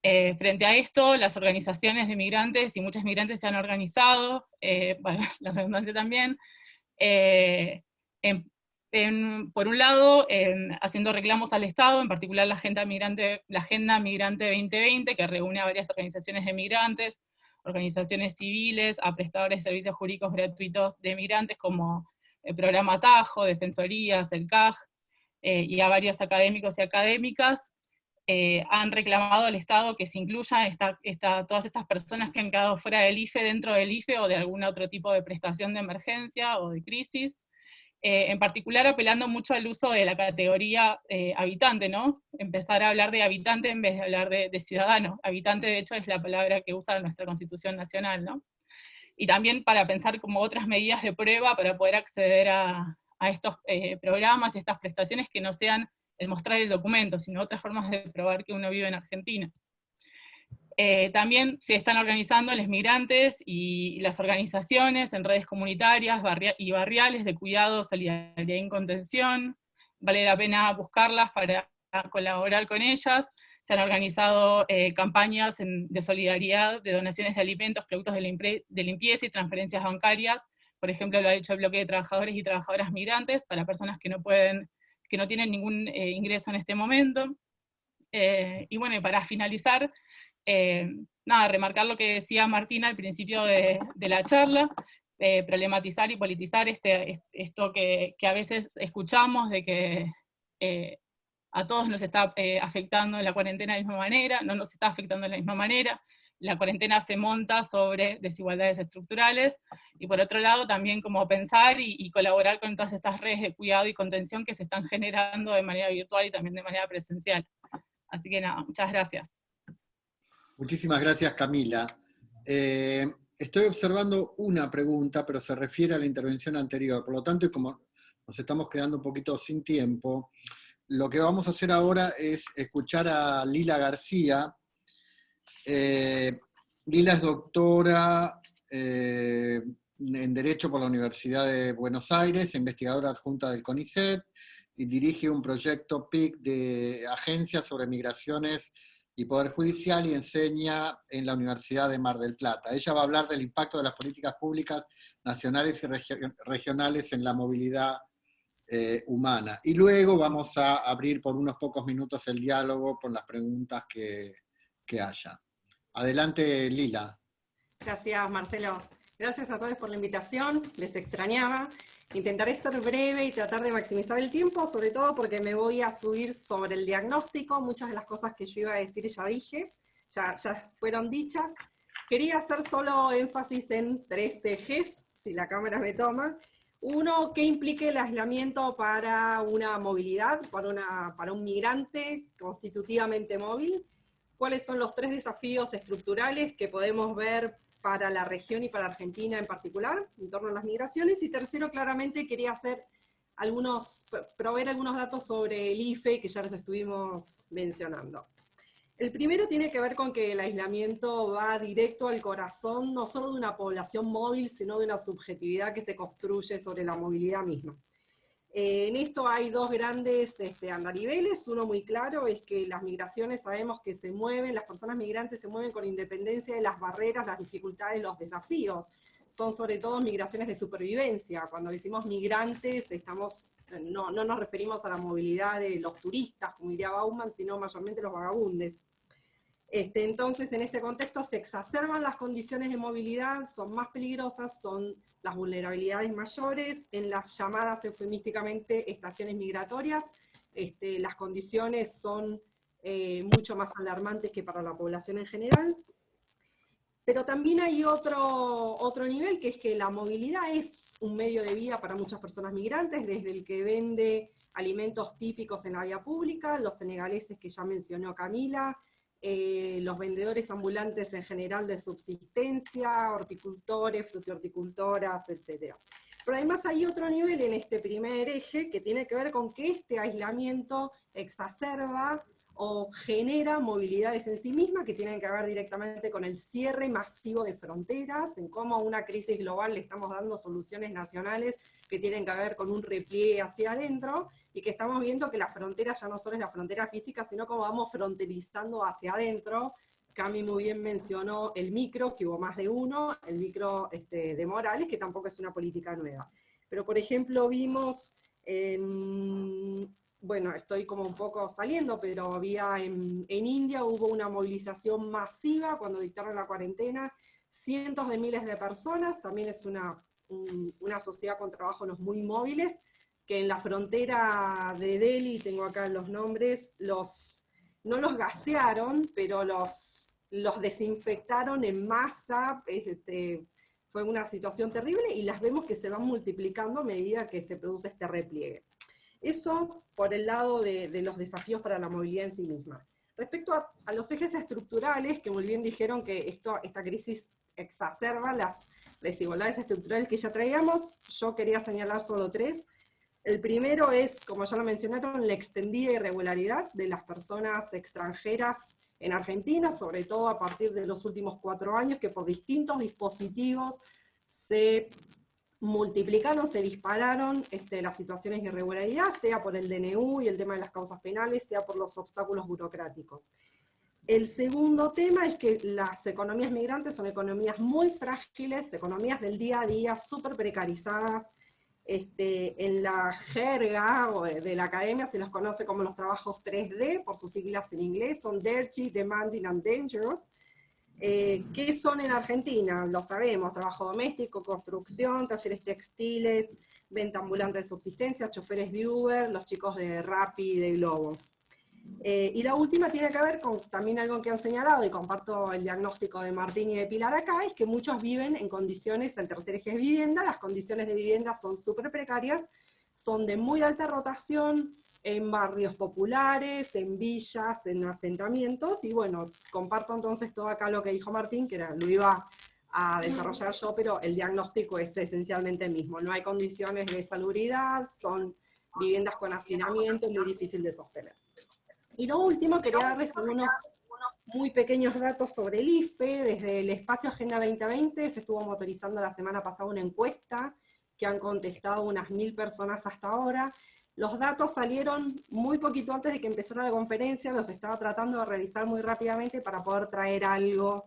Frente a esto, las organizaciones de migrantes y muchos migrantes se han organizado, bueno, la redundancia también, por un lado, haciendo reclamos al Estado, en particular la Agenda Migrante 2020, que reúne a varias organizaciones de migrantes, organizaciones civiles, a prestadores de servicios jurídicos gratuitos de migrantes, como el Programa Tajo, Defensorías, el CAJ, y a varios académicos y académicas, han reclamado al Estado que se incluyan todas estas personas que han quedado fuera del IFE, dentro del IFE, o de algún otro tipo de prestación de emergencia o de crisis, en particular apelando mucho al uso de la categoría habitante, ¿no? Empezar a hablar de habitante en vez de hablar de ciudadano. Habitante, de hecho, es la palabra que usa nuestra Constitución Nacional, ¿no? Y también para pensar como otras medidas de prueba para poder acceder a estos programas y estas prestaciones que no sean el mostrar el documento, sino otras formas de probar que uno vive en Argentina. También se están organizando los migrantes y las organizaciones en redes comunitarias y barriales de cuidado, solidaridad y contención. Vale la pena buscarlas para colaborar con ellas. Se han organizado campañas de solidaridad, de donaciones de alimentos, productos de limpieza y transferencias bancarias. Por ejemplo, lo ha hecho el bloque de trabajadores y trabajadoras migrantes para personas que no tienen ningún ingreso en este momento. Y bueno, y para finalizar, nada, remarcar lo que decía Martina al principio de la charla, problematizar y politizar esto que a veces escuchamos de que a todos nos está afectando la cuarentena de la misma manera, no nos está afectando de la misma manera, la cuarentena se monta sobre desigualdades estructurales, y por otro lado también como pensar y colaborar con todas estas redes de cuidado y contención que se están generando de manera virtual y también de manera presencial. Así que nada, muchas gracias. Muchísimas gracias, Camila. Estoy observando una pregunta, pero se refiere a la intervención anterior. Por lo tanto, y como nos estamos quedando un poquito sin tiempo, lo que vamos a hacer ahora es escuchar a Lila García. Lila es doctora en Derecho por la Universidad de Buenos Aires, investigadora adjunta del CONICET, y dirige un proyecto PIC de agencia sobre migraciones y Poder Judicial, y enseña en la Universidad de Mar del Plata. Ella va a hablar del impacto de las políticas públicas nacionales y regionales en la movilidad humana. Y luego vamos a abrir por unos pocos minutos el diálogo por las preguntas que haya. Adelante, Lila. Gracias, Marcelo. Gracias a todos por la invitación, les extrañaba. Intentaré ser breve y tratar de maximizar el tiempo, sobre todo porque me voy a subir sobre el diagnóstico. Muchas de las cosas que yo iba a decir ya dije, ya fueron dichas. Quería hacer solo énfasis en 3 ejes, si la cámara me toma. Uno, ¿qué implica el aislamiento para una movilidad, para un migrante constitutivamente móvil? ¿Cuáles son los 3 desafíos estructurales que podemos ver para la región y para Argentina en particular, en torno a las migraciones? Y tercero, claramente quería proveer algunos datos sobre el IFE, que ya los estuvimos mencionando. El primero tiene que ver con que el aislamiento va directo al corazón, no solo de una población móvil, sino de una subjetividad que se construye sobre la movilidad misma. En esto hay 2 grandes andariveles. Uno muy claro es que las migraciones sabemos que se mueven, las personas migrantes se mueven con independencia de las barreras, las dificultades, los desafíos. Son sobre todo migraciones de supervivencia. Cuando decimos migrantes, no nos referimos a la movilidad de los turistas, como diría Bauman, sino mayormente los vagabundes. Entonces, en este contexto se exacerban las condiciones de movilidad, son más peligrosas, son las vulnerabilidades mayores, en las llamadas eufemísticamente estaciones migratorias, las condiciones son mucho más alarmantes que para la población en general. Pero también hay otro nivel, que es que la movilidad es un medio de vida para muchas personas migrantes, desde el que vende alimentos típicos en la vía pública, los senegaleses que ya mencionó Camila, los vendedores ambulantes en general de subsistencia, horticultores, frutihorticultoras, etc. Pero además hay otro nivel en este primer eje que tiene que ver con que este aislamiento exacerba o genera movilidades en sí misma que tienen que ver directamente con el cierre masivo de fronteras, en cómo a una crisis global le estamos dando soluciones nacionales que tienen que ver con un repliegue hacia adentro, y que estamos viendo que la frontera ya no solo es la frontera física, sino cómo vamos fronterizando hacia adentro. Cami muy bien mencionó el micro, que hubo más de uno, el micro de Morales, que tampoco es una política nueva. Pero por ejemplo vimos... bueno, estoy como un poco saliendo, pero había en India hubo una movilización masiva cuando dictaron la cuarentena, cientos de miles de personas, también es una sociedad con trabajos muy móviles, que en la frontera de Delhi, tengo acá los nombres, no los gasearon, pero los desinfectaron en masa, fue una situación terrible, y las vemos que se van multiplicando a medida que se produce este repliegue. Eso por el lado de los desafíos para la movilidad en sí misma. Respecto a los ejes estructurales, que muy bien dijeron que esta crisis exacerba las desigualdades estructurales que ya traíamos, yo quería señalar solo tres. El primero es, como ya lo mencionaron, la extendida irregularidad de las personas extranjeras en Argentina, sobre todo a partir de los últimos 4 años, que por distintos dispositivos se multiplicaron, se dispararon las situaciones de irregularidad, sea por el DNU y el tema de las causas penales, sea por los obstáculos burocráticos. El segundo tema es que las economías migrantes son economías muy frágiles, economías del día a día, súper precarizadas. En la jerga de la academia se los conoce como los trabajos 3D, por sus siglas en inglés, son Dirty, Demanding and Dangerous. ¿Qué son en Argentina? Lo sabemos: trabajo doméstico, construcción, talleres textiles, venta ambulante de subsistencia, choferes de Uber, los chicos de Rappi y de Globo. Y la última tiene que ver con también algo que han señalado, y comparto el diagnóstico de Martín y de Pilar acá, es que muchos viven en condiciones, el tercer eje es vivienda, las condiciones de vivienda son súper precarias, son de muy alta rotación, en barrios populares, en villas, en asentamientos, y bueno, comparto entonces todo acá lo que dijo Martín, que lo iba a desarrollar yo, pero el diagnóstico es esencialmente el mismo. No hay condiciones de salubridad, son viviendas con hacinamiento, muy difícil de sostener. Y lo último, quería darles algunos muy pequeños datos sobre el IFE. Desde el espacio Agenda 2020 se estuvo motorizando la semana pasada una encuesta que han contestado unas 1000 personas hasta ahora. Los datos salieron muy poquito antes de que empezara la conferencia, los estaba tratando de revisar muy rápidamente para poder traer algo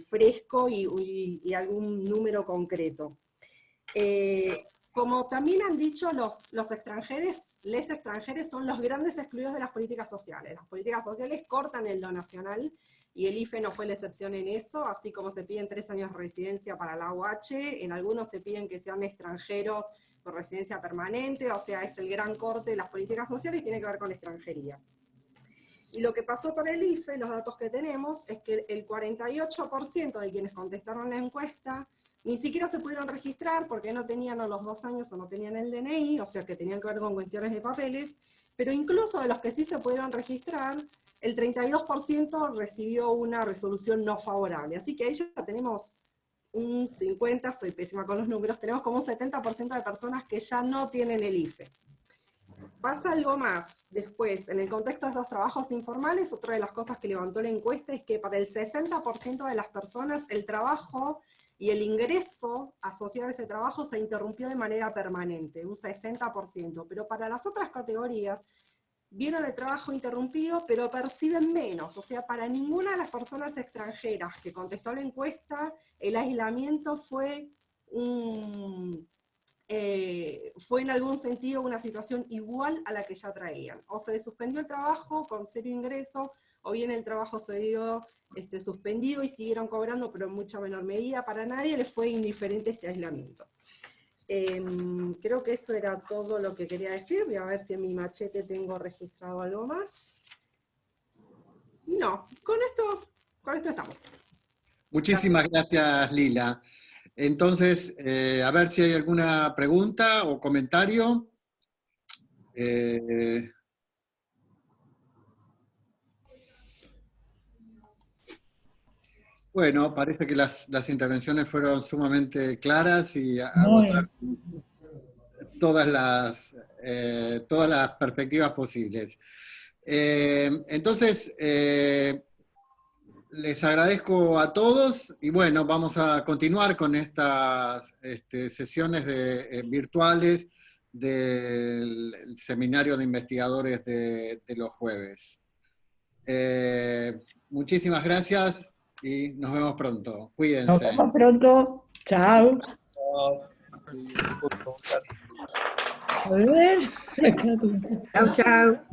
fresco y algún número concreto. Como también han dicho, los extranjeros, les extranjeros son los grandes excluidos de las políticas sociales. Las políticas sociales cortan el lo nacional, y el IFE no fue la excepción en eso, así como se piden 3 años de residencia para la UH, en algunos se piden que sean extranjeros con residencia permanente, o sea, es el gran corte de las políticas sociales y tiene que ver con extranjería. Y lo que pasó con el IFE, los datos que tenemos, es que el 48% de quienes contestaron la encuesta ni siquiera se pudieron registrar porque no tenían los 2 años o no tenían el DNI, o sea que tenían que ver con cuestiones de papeles, pero incluso de los que sí se pudieron registrar, el 32% recibió una resolución no favorable. Así que ahí ya tenemos un 50, soy pésima con los números, tenemos como un 70% de personas que ya no tienen el IFE. Pasa algo más después, en el contexto de estos trabajos informales, otra de las cosas que levantó la encuesta es que para el 60% de las personas el trabajo y el ingreso asociado a ese trabajo se interrumpió de manera permanente, un 60%, pero para las otras categorías vieron el trabajo interrumpido, pero perciben menos. O sea, para ninguna de las personas extranjeras que contestó la encuesta, el aislamiento fue en algún sentido una situación igual a la que ya traían. O se les suspendió el trabajo con 0 ingreso, o bien el trabajo se dio suspendido y siguieron cobrando, pero en mucha menor medida. Para nadie les fue indiferente este aislamiento. Creo que eso era todo lo que quería decir. Voy a ver si en mi machete tengo registrado algo más. No, con esto estamos. Muchísimas gracias, Lila. Entonces, a ver si hay alguna pregunta o comentario. Bueno, parece que las intervenciones fueron sumamente claras y agotaron todas las perspectivas posibles. Entonces, les agradezco a todos y bueno, vamos a continuar con estas sesiones virtuales del seminario de investigadores de los jueves. Muchísimas gracias y nos vemos pronto. Cuídense. Nos vemos pronto. Chao. A ver. Chao, chao.